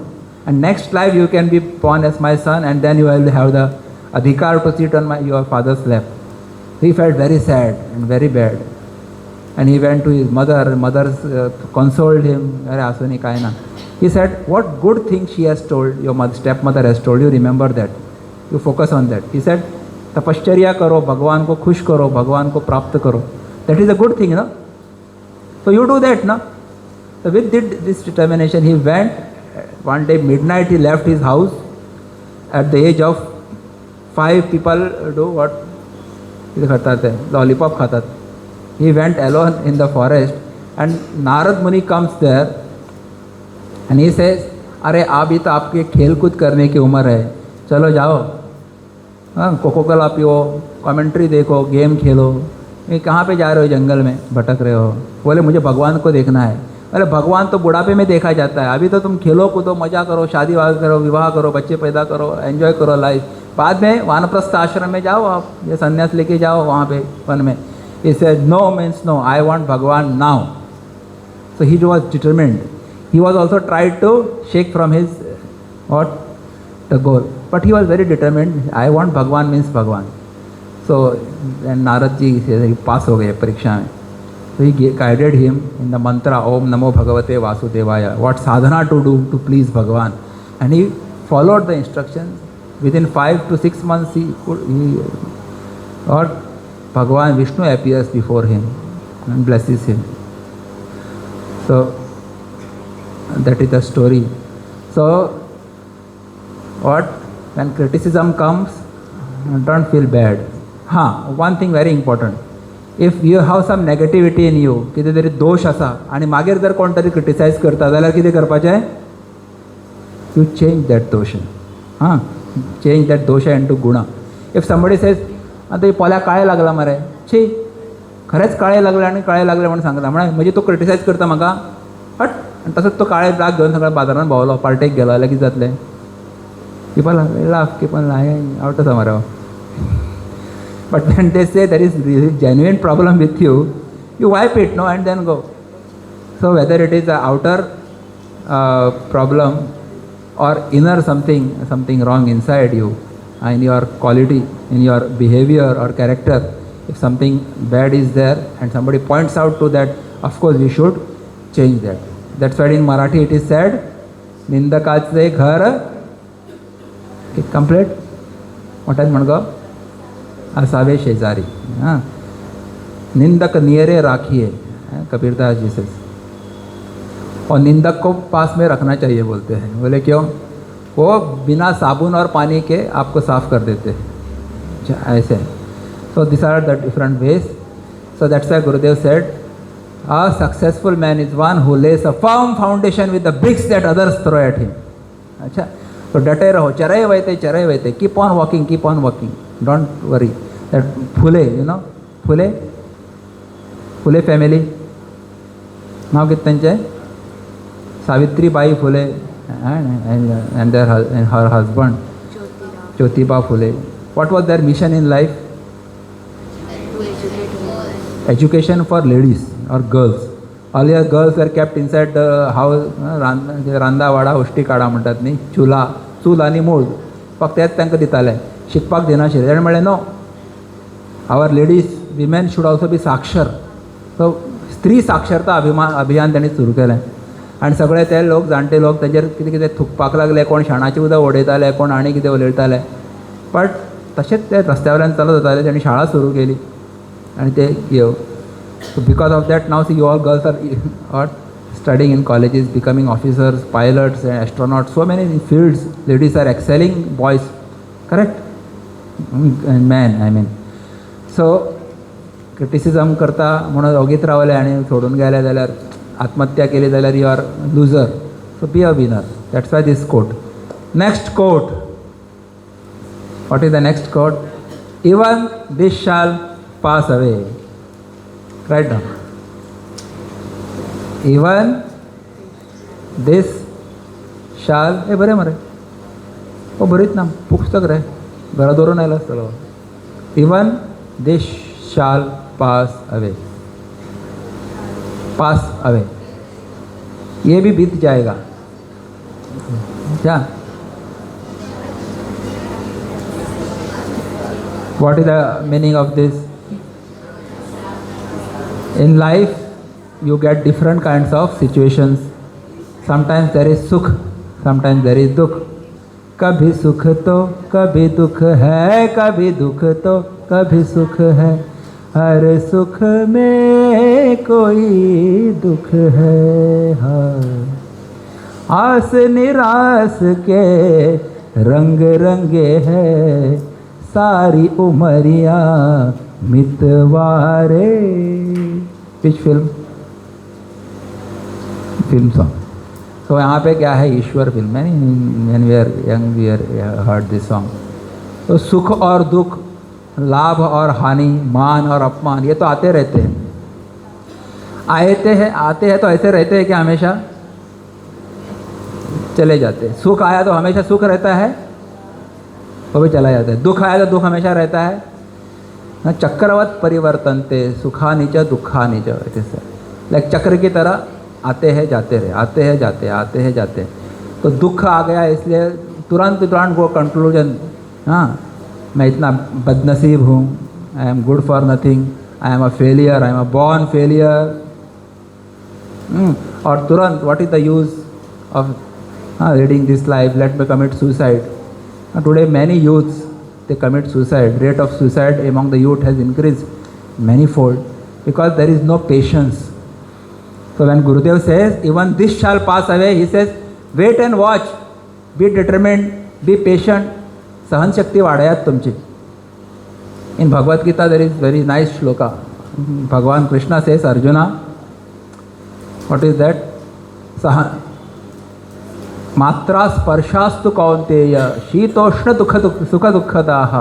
and next life you can be born as my son, and then you will have the adhikar to sit on your father's lap. He felt very sad and very bad, and he went to his mother. Mother consoled him. He said, what good thing she has told, your stepmother has told you, remember that, you focus on that. He said, tapashcharya karo, Bhagwan ko khush karo, Bhagwan ko prapt karo. That is a good thing, no? So you do that, no? So with this determination, he went. One day midnight he left his house. At the age of 5, people do what? Lollipop khatat. He went alone in the forest, and Narad Muni comes there, and he says, अरे अभी तो आपके खेल कूद करने की उम्र है, चलो जाओ, कोको कोला पियो, कमेंट्री देखो, गेम खेलो, ये कहाँ पे जा रहे हो, जंगल में भटक रहे हो. बोले मुझे भगवान को देखना है. अरे भगवान तो बुढ़ापे में देखा जाता है, अभी तो तुम खेलो कूदो, मजा करो, शादी करो, विवाह करो, बच्चे पैदा करो, एंजॉय करो लाइफ, बाद में वानप्रस्थ आश्रम में जाओ आप, ये संन्यास लेके जाओ वहाँ पे वन में. He said, no means no, I want Bhagwan now. So he was determined. He was also tried to shake from his the goal, but he was very determined. I want Bhagwan means Bhagwan. So and Narad ji said he pass ho gaye pariksha mein. So he guided him in the mantra Om Namo Bhagavate Vasudevaya, what sadhana to do to please Bhagwan, and he followed the instructions. Within 5 to 6 months Bhagwan Vishnu appears before him and blesses him. So that is the story. So when criticism comes, don't feel bad. One thing very important. If you have some negativity in you, कितें तरी दोष आसा, आणि मागीर जर कोण तरी criticise करता, जाल्यार कितें करपाचें? You change that dosha. Change that dosha into guna. If somebody says, आता हे पोल्या काळे लागला मरे, छी खरेंच काळे लागले आणि काळे लागले म्हणून सांगता म्हणजे तो क्रिटिसायज करता म्हाका हट आणि तसंच तो काळे ब्लॅक घेवन सगळ्या बाजारात भोंवलो पार्टेक गेलो जाल्यार कितें जातलें people laugh, people out of somewhere. But when they say there is genuine problem with you, you wipe it, no, and then go. So whether it is an outer problem or inner something wrong inside you, in your quality, in your behavior or character, if something bad is there and somebody points out to that, of course we should change that. That's why in Marathi it is said, निंदकाचे घर complete म्हणटात म्हण गो असावे शेजारी. निंदक नियरे राखिए, कबीरदास जी से. और निंदक को पास में रखना चाहिए बोलते हैं. बोले क्यों? वो बिना साबुन और पानी के आपको साफ कर देते हैं. ऐसे. So these are the different ways. So that's why Gurudev said, a successful man is one who lays a firm foundation with the bricks that others throw at him. अच्छा. तो डटे रहो, चरे वयते, keep on walking, don't worry. That Phule, you know, Phule family, नाव कितें तेंचें? Savitribai Phule and her husband Jyotiba Phule. What was their mission in life? Education for ladies or girls. Earlier girls were kept inside the house, रांदावाडा उश्टी काडा म्हणटात न्ही, चूल आनी मूळ फक्त तेच तांकां दिताले, शिकपाक दिनाशिल्ले. ताणें म्हणलें no, our ladies women should also be साक्षर. सो स्त्री साक्षरता अभियान ताणें सुरू केलें. आनी सगळे ते लोक, जाणटे लोक ताजेर कितें कितें थुकपाक लागले, कोण शाणाचें उदक उडयताले, कोण आनी कितें उलयताले. बट तशेंच ते रस्त्या वयल्यान चलत वताले. ताणें शाळा सुरू केली आनी ते So because of that, now see, all girls are studying in colleges, becoming officers, pilots, and astronauts. So many fields, ladies are excelling, boys, correct? And men, I mean. So criticism करता म्हणून ओगीत रावले आनी सोडून गेले जाल्यार, आत्महत्या केली जाल्यार you are loser. So be a winner. That's why this quote. Next quote. What is the next quote? Even this shall pass away. Write down. Even this shall, बरे मरे, ओ बरीच ना पुस्तक रे, घरा दवरून आयला आसतलो. Even this shall pass away. Pass away. ये भी बीत जाएगा. क्या? What is the meaning of this? In life, you get different kinds of situations. Sometimes there is sukh, sometimes there is dukh. कभी सुख तो कभी दुख है, कभी दुख तो कभी सुख है. हर सुख में कोई दुख है. आस निराश के रंग रंगे है, सारी Umaria मितवारे. Which film? Film song. So यहाँ पे क्या है? ईश्वर फिल्म है. When we are young, we heard this song. तो सुख और दुख, लाभ और हानि, मान और अपमान, ये तो आते रहते हैं. आते हैं तो ऐसे रहते हैं कि हमेशा चले जाते हैं. सुख आया तो हमेशा सुख रहता है, वो भी चला जाता है. दुख आया तो दुख हमेशा रहता है. चक्रवत परिवर्तनते, सुखानि च दुखानि च, लाइक चक्र की तरह आते हैं जाते रहे, आते हैं जाते, आते हैं जाते. तो दुख आ गया इसलिए तुरंत वो कंक्लूजन, हाँ मैं इतना बदनसीब हूँ, I am good for nothing, I am a failure, I am a born failure. और तुरंत what is the use of reading this life, let me commit suicide. Today many youths, they commit suicide. Rate of suicide among the youth has increased manifold because there is no patience. So when Gurudev says, even this shall pass away, he says, wait and watch, be determined, be patient. सहन शक्ति वाढायात तुमची. In Bhagavad Gita there is very nice shloka. Bhagavan Krishna says, Arjuna, what is that? मात्रा स्पर्शास्तु कौन्तेय शीतोष्ण सुखदुःखदाः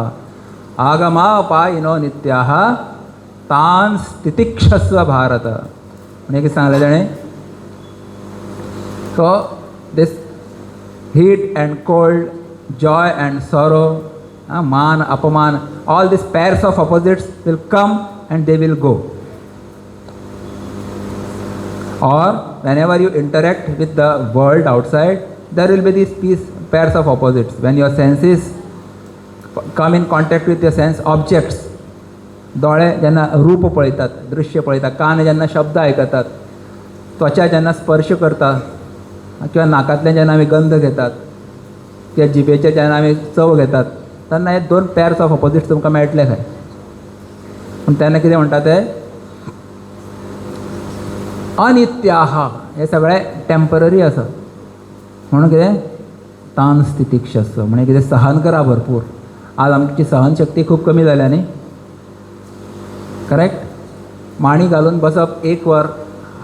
आगमापायिनो नित्याः तान् स्थितिक्षस्व भारत. म्हणजे कितें सांगलें ताणें? So this heat and cold, joy and sorrow, man, apaman, all these pairs of opposites will come and they will go. Or whenever you interact with the world outside, there will be these pairs of opposites. When your senses come in contact with your sense objects, दोळे जेन्ना रूप पळयतात, दृश्य पळयतात, कान जेन्ना शब्द आयकतात, त्वचा जेन्ना स्पर्श करता, किंवा नाकातल्यान जेन्ना आमी गंध घेतात, किंवा जिबेचेर जेन्ना आमी चव घेतात, तेन्ना हे दोन पॅर्स ऑफ ऑपोजिट्स तुमकां मेळटले खंय. पूण तेन्ना कितें म्हणटा ते अनित्याह, हे सगळें टेम्पररी आसा. म्हणून कितें तान स्थितिक्षस्व, म्हणजे कितें सहन करा भरपूर. आज आमची सहनशक्ती खूब कमी जाल्या न्ही. करेक्ट. माणी घालून बसप 1 वर,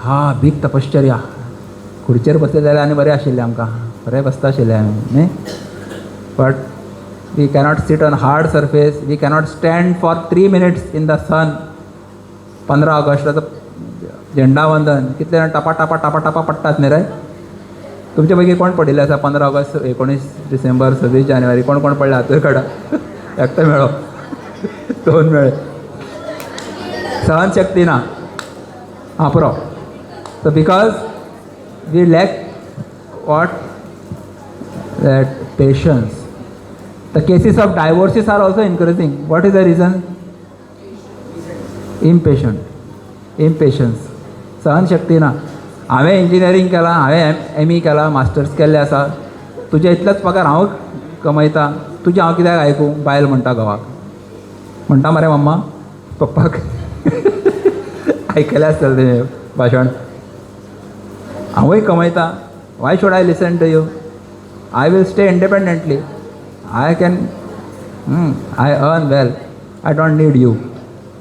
हा भीक तपश्चर्या. खुर्चेर बसले जाल्यार आनी बरें आशिल्लें आमकां, बरें बसता आशिल्लें आमी न्ही. But we cannot sit on hard surface, we cannot stand for 3 minutes in the sun. 15 ऑगस्टाचो झेंडा वंदन कितले जाण टापा टापा टापा टापा पडटात न्ही रे. तुमचे पैकी कोण पडिल्ले आसा 15 ऑगस्ट, 19 डिसेंबर, 26 जानेवारी? कोण कोण पडले हातूय काडा. एकटो मेळो, 2 मेळे. सहनशक्ती ना, पुरो. So because we lack what? That patience. The cases of divorces are also increasing. What is the reason? Impatience. सहनशक्ती ना. हांवें इंजिनियरींग केलां, हांवें ME केलां, मास्टर्स केल्ले आसा. तुजे इतलोच पगार हांव कमयतां, तुजें हांव कित्याक आयकूं? बायल म्हणटा घोवाक. म्हणटा मरे मम्मा पप्पाक. आयकलें आसतलें तें भाशण. हांवूय कमयता, why should I listen to you? I will stay independently. I can, I earn well, I don't need you.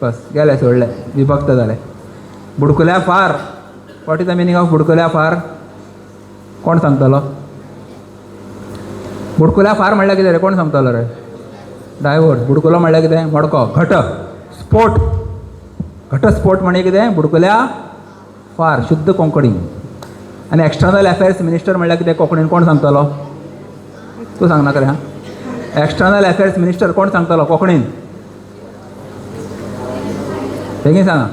बस गेलें, सोडलें, विभक्त जालें. बुडकुल्या फार. What is the meaning of बुडकुल्या फार? कोण सांगतलो? बुडकुल्या फार म्हणल्यार कितें रे? कोण सांगतलो रे? डायवोर्स. बुडकुलो म्हणल्यार कितें? मडको. घटस्फोट. घटस्फोट म्हणजे कितें? बुडकुल्या फार, शुद्ध कोंकणी. आनी एक्सटर्नल अफेअर्स मिनिस्टर म्हणल्यार कितें कोंकणीन? कोण सांगतलो? तूं सांगना खरें. एक्सटर्नल अफेअर्स मिनिस्टर कोण सांगतलो कोंकणीन? बेगीन सांगा.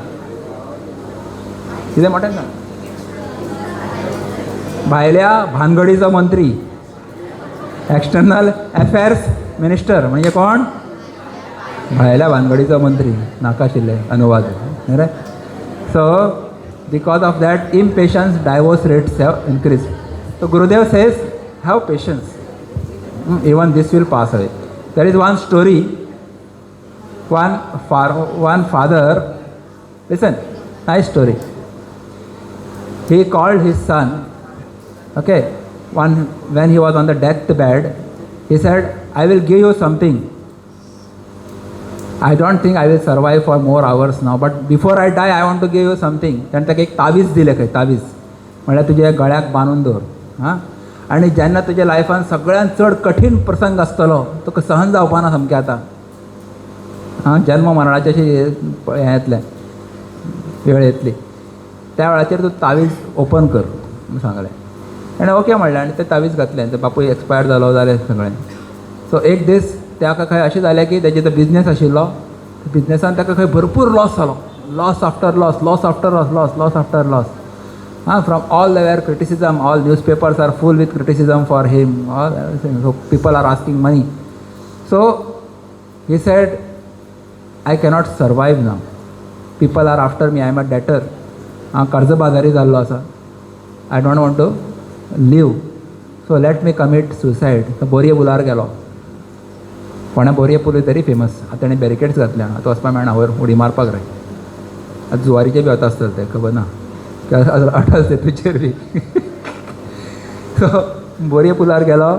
कितें मोठें सांग. भायल्या भानगडीचो मंत्री. एक्सटर्नल अफेअर्स मिनिस्टर म्हणजे कोण? भायल्या भानगडीचो मंत्री. नाका आशिल्ले अनुवाद रे. सो because of that impatience, divorce rates have increased. So Gurudev says, have patience. Even this will pass away. There is one story. One father, listen, nice story. He called his son, okay, when he was on the deathbed, he said, I will give you something. I don't think I will survive for more hours now, but before I die, I want to give you something. ताणें ताका एक तावीज दिलें खंय. तावीज म्हळ्यार तुज्या गळ्याक बांदून दवर. आनी जेन्ना तुज्या लायफान सगळ्यांत चड कठीण प्रसंग आसतलो, तुका सहन जावपाना सामकें आतां, जन्म मरणाचें अशें हें येतलें, वेळ येतली, त्या वेळाचेर तूं तावीज ओपन कर म्हूण सांगलें. ताणें ओके म्हणलें आनी तें तावीज घातलें. तें बापूय एक्सपायर जालो, जालें सगळें. सो एक दीस ताका खंय अशें जालें की तेजे तो बिजनेस आशिल्लो, बिजनेसान ताका खंय भरपूर लॉस जालो. Loss after loss, loss after loss, loss after loss. From all where criticism, all newspapers are full with criticism for him, all. So people are asking money. So he said, I cannot survive now. People are after me, I am a debtor. कर्जबाजारी जाल्लो आसा. I don't want to live. So let me commit suicide. तो बोरये पुलार गेलो. कोणा बोरये pool तरी famous. आतां ताणें बॅरिकेड्स घातल्या, आतां वचपाक मेळना वयर उडी मारपाक जाय. आतां जुवारीचे बी वता आसतले ते, खबर ना, अटल सेतूचेर बी. सो बोरये पुलार गेलो.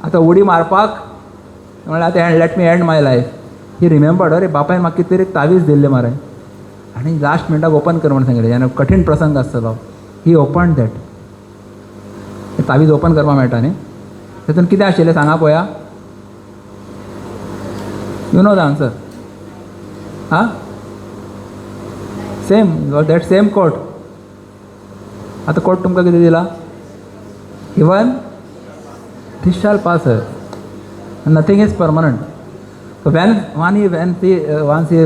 आतां उडी मारपाक म्हळ्यार आतां let me and my life. He remembered, अरे बापायन म्हाका कितें तरी तावीज दिल्लें मरे, आनी लास्ट मिनटाक ओपन कर म्हण सांगलें. जेन्ना कठीण प्रसंग आसतलो, ही ओपन दॅट. तावीज ओपन करपाक मेळटा न्ही. तातूंत कितें आशिल्लें सांगा पळोवया. You know the answer. हां, सेम दॅट सेम कोट. आतां कोट तुमकां कितें दिला? Even this shall pass away. Nothing is permanent. So once he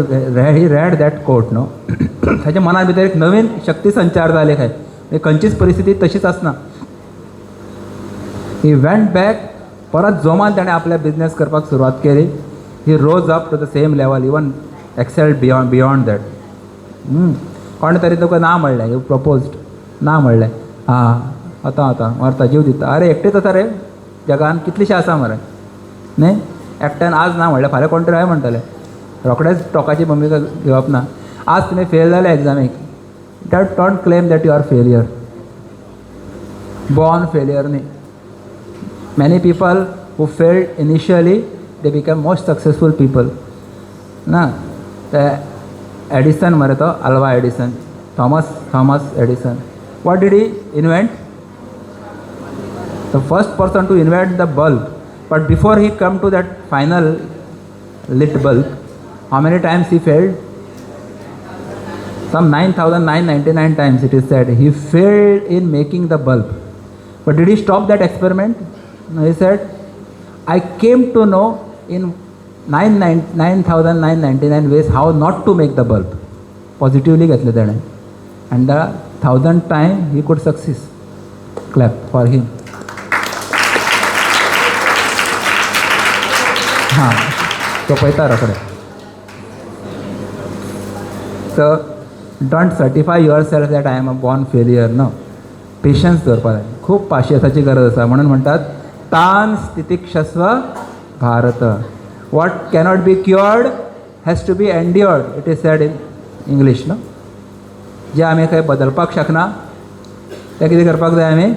read that quote, no, त्याच्या मनात भितर एक नवीन शक्ती संचार जाले काय. खंयचीच परिस्थिती तशीच आसना. He went back. परत जोमान ताणें आपल्या बिझनेस करपाक सुरवात केली. He rose up to the same level, even excelled beyond that. कोणे तरी तुका ना म्हणलें, यू प्रपोज्ड, ना म्हणलें, हां आतां मरता, जीव दिता. अरे एकटेच आसा रे जगान, कितलीशें आसा मरे न्ही. एकट्यान आज ना म्हणलें फाल्यां कोण तरी हय म्हणटलें. रोखडेच टोकाची भुमिका घेवप ना. आज तुमी फेल जाले एग्जामीक, don't claim that you are failure. Born failure न्ही. Many people who failed initially they become most successful people ना. ते एडिसन मरे, तो Alva Edison, Thomas Edison. What did he invent? The first person to invent the bulb, but before he come to that final lit bulb, how many times he failed? Some 9,999 times it is said he failed in making the bulb. But did he stop that experiment? No, he said, I came to know in 9,999 ways how not to make the bulb. Positively घेतले ताणें, and the 1,000th time he could succeed. Clap for him. हां, तो पळयता रोखडे. So don't certify yourself that I am a born failure. No, patience दवरपाक जाय. खूब पाशियेसाची गरज आसा. म्हणून म्हणटात तान स्थितिक्षस्व भारत. What cannot be cured has to be endured. It is said in English. No, जे आमी खंय बदलपाक शकना तें कितें करपाक जाय? आमी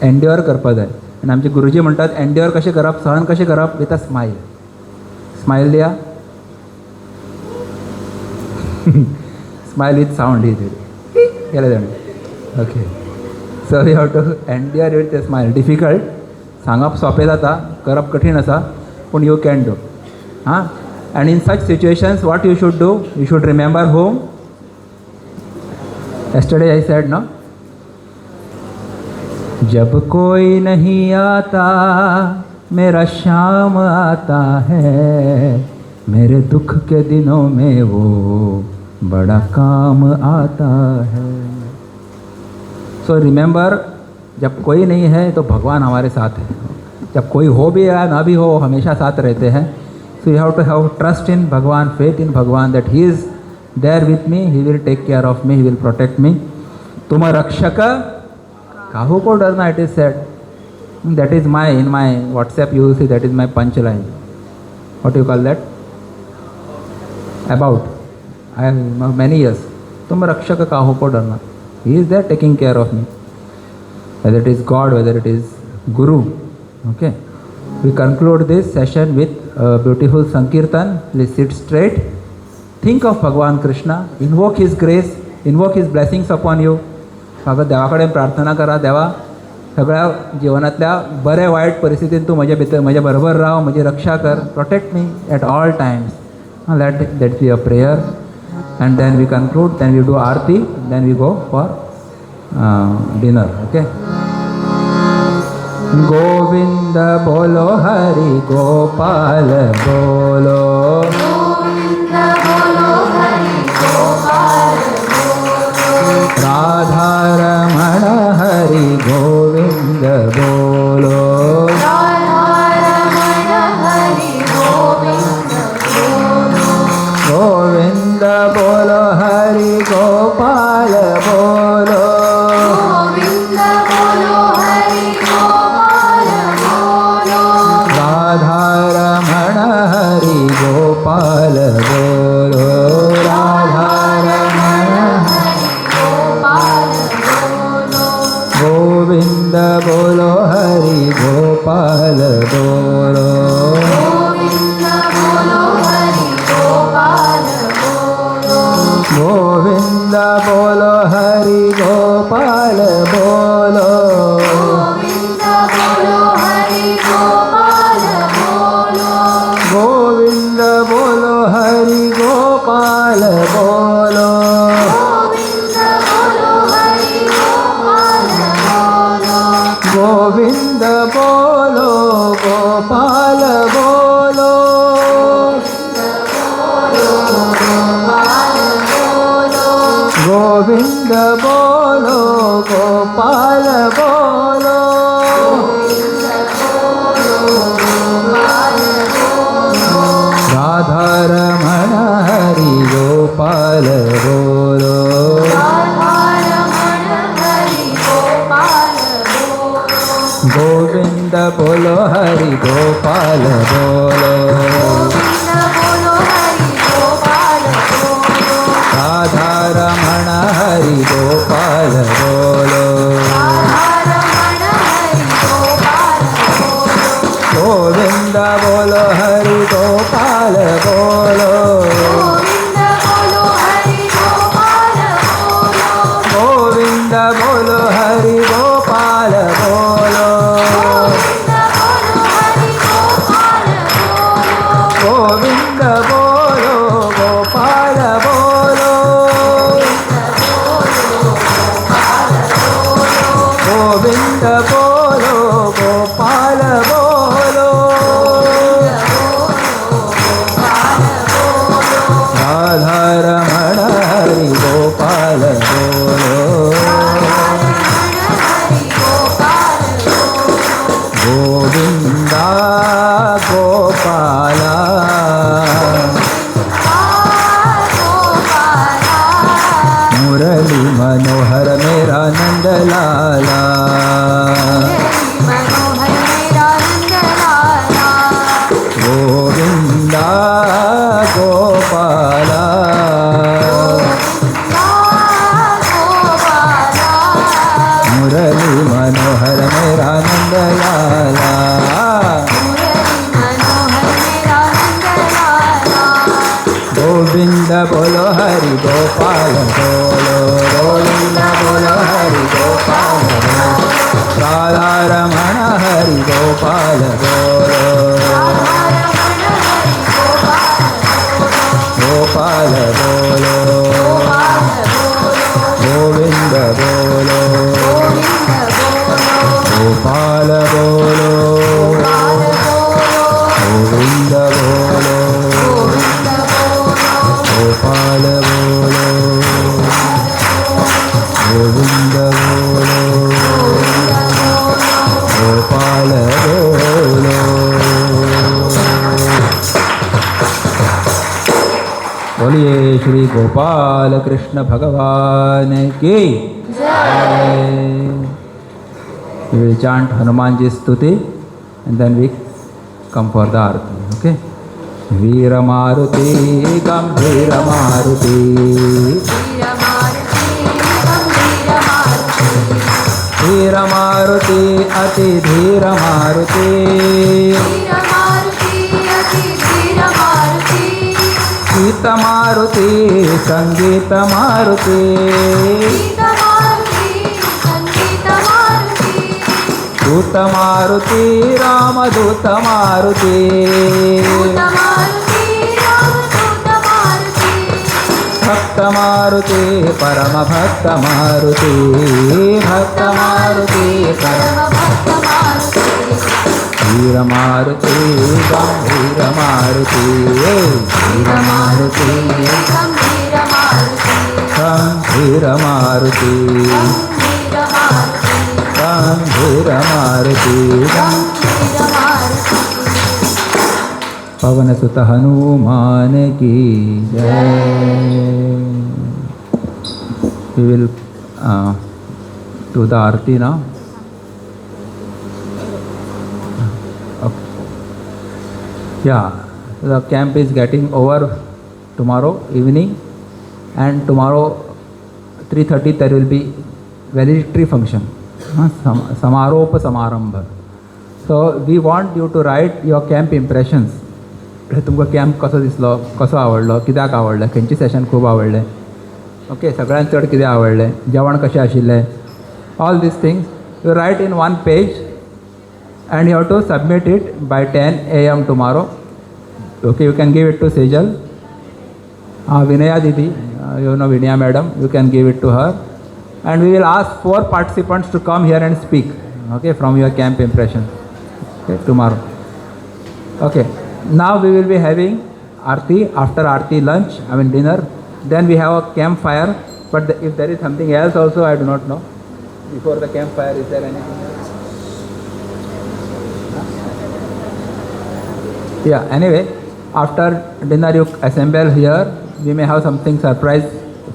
एन्ड्युअर करपाक जाय. आनी आमचे गुरुजी म्हणटात एन्ड्युअर कशें करप, सहन कशें करप? With a smile. स्मायल दिया. स्मायल विथ सावंड ही केलें ताणें. Okay, so we have to endure with a smile. Difficult, सांगप सोंपें जाता, करप कठीण आसा, पूण यू कॅन डू. हां, and in such situations what you should do? You should remember home. yesterday I said, no, जब कोई नहीं आता मेरा शाम आता है, मेरे दुख के दिनों में वो बड़ा काम आता है. सो रिमेंबर, जब कोई नहीं है तो भगवान हमारे साथ है. जब कोई हो भी या ना भी हो, हमेशा साथ रहते हैं. So you have to have trust in Bhagwan, faith in Bhagwan, that he is there with me, he will take care of me, he will protect me. तुम रक्षक काहू को डरना, it is said. That is my, in my WhatsApp you will see, that is my punch line. What you call that? About I have many years. तुम रक्षक काहू को डरना, he is there taking care of me. Whether it is god, whether it is guru. Okay, we conclude this session with beautiful sankirtan. Please sit straight. Think of Bhagwan Krishna. Invoke his grace, invoke his blessings upon you. म्हाका देवा कडेन प्रार्थना करा, देवा सगळ्या जिवनांतल्या बरे वायट परिस्थितीन तूं म्हजे भितर म्हजे बरोबर राव, म्हजी रक्षा कर, protect me at all times. Let be a prayer and then we conclude, then we do aarti, then we go for dinner. Okay. Govind बोलो, हरि गोपाल बोलो, गोविंद बोलो, हरि गोपाल बोलो. राधा रमण हरि गोविंद बोलो, राधा रमण हरि गोविंद बोलो. गोविंद बोलो, हरि गोपाल बोलो, गोविंद बोलो, हरि गोपाल बोलो. राधा रमण हरि गोपाल बोलो, राधा रमण हरि गोपाल बोलो. गोविंद बोलो, गोपाल बोलो गोविंद बोलो गोपाल बोलो राधा रमण हरि गोपाल बोलो गोविंद बोलो हरि गोपाल बोलो राधा रमण हरि गोपाल बोलो गोविंद बोलो हरि गोपाल बोलो गोविंद बोलो हरि गोपाल बोलो गोविंद बोलो गोपाल बोलो गोविंद बोलो गोपाल बोलो राधा रमण हरि गोपाल बोलो गोविंदा गोपाला मुरली मनोहर मेरा नंद लाला गोविंदा गोपाला मुरली मनोहर मेरा नंद लाला गोविंद बोलो हरि गोपाल बोलो गोविंद बोलो हरि गोपाल बोलो राधा रमण हरि गोपाल बोलो गोपाल बोलो गोविंद बोलो गोपाल बोलो गोविंद बोलो गोपाल बोलो गोविंद बोलो गोपाल बोलो बोलिए श्री गोपाल कृष्ण भगवान की जय. We will chant Hanumanji Stuti and then we come for the Arati. Okay? Veera Maruti, Gambhira Maruti. Veera Maruti, Ati Dhira Maruti. Geeta Maruti, Sangeeta Maruti. दूत मारुति राम दूत मारुति भक्त मारुति परम भक्त मारुति भक्त मारुति परम वीर मारुति गंभीर मारुति वीर मारुति गंभीर मारुति गंभीर मारुति पवन सुत हनुमान की जय. We will do the arati now. Yeah, the camp is getting over tomorrow evening, and tomorrow 3:30 there will be valedictory function. समारोप समारंभ. So we want you to write your camp impressions. तुमकां कॅम्प कसो दिसलो, कसो आवडलो, कित्याक आवडलें, खंयचें सेशन खूब आवडलें, ओके, सगळ्यांत चड कितें आवडलें, जेवण कशें आशिल्लें, all these things you write in one page and you have to submit it by 10 a.m. tomorrow. Okay, you can give it to Sejal. Vinaya Didi, you know Vinaya madam, you can give it to her. And we will ask 4 participants to come here and speak, okay, from your camp impression, okay, tomorrow. Okay. Now we will be having Aarti. After Aarti lunch, I mean dinner. Then we have a campfire. But if there is something else also, I do not know. Before the campfire, is there anything else? Yeah, anyway, after dinner you assemble here. We may have something surprise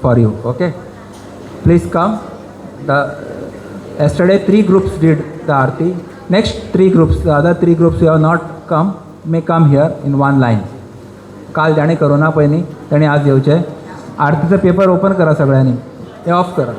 for you. Okay? Please come. Yesterday 3 groups did the Aarti. Next 3 groups, the other 3 groups who have not come, may come here in one line. काल ज्याने corona पळय न्ही ताणें आज येवचें. आरतीचो paper open करा सगळ्यांनी. हे of करा.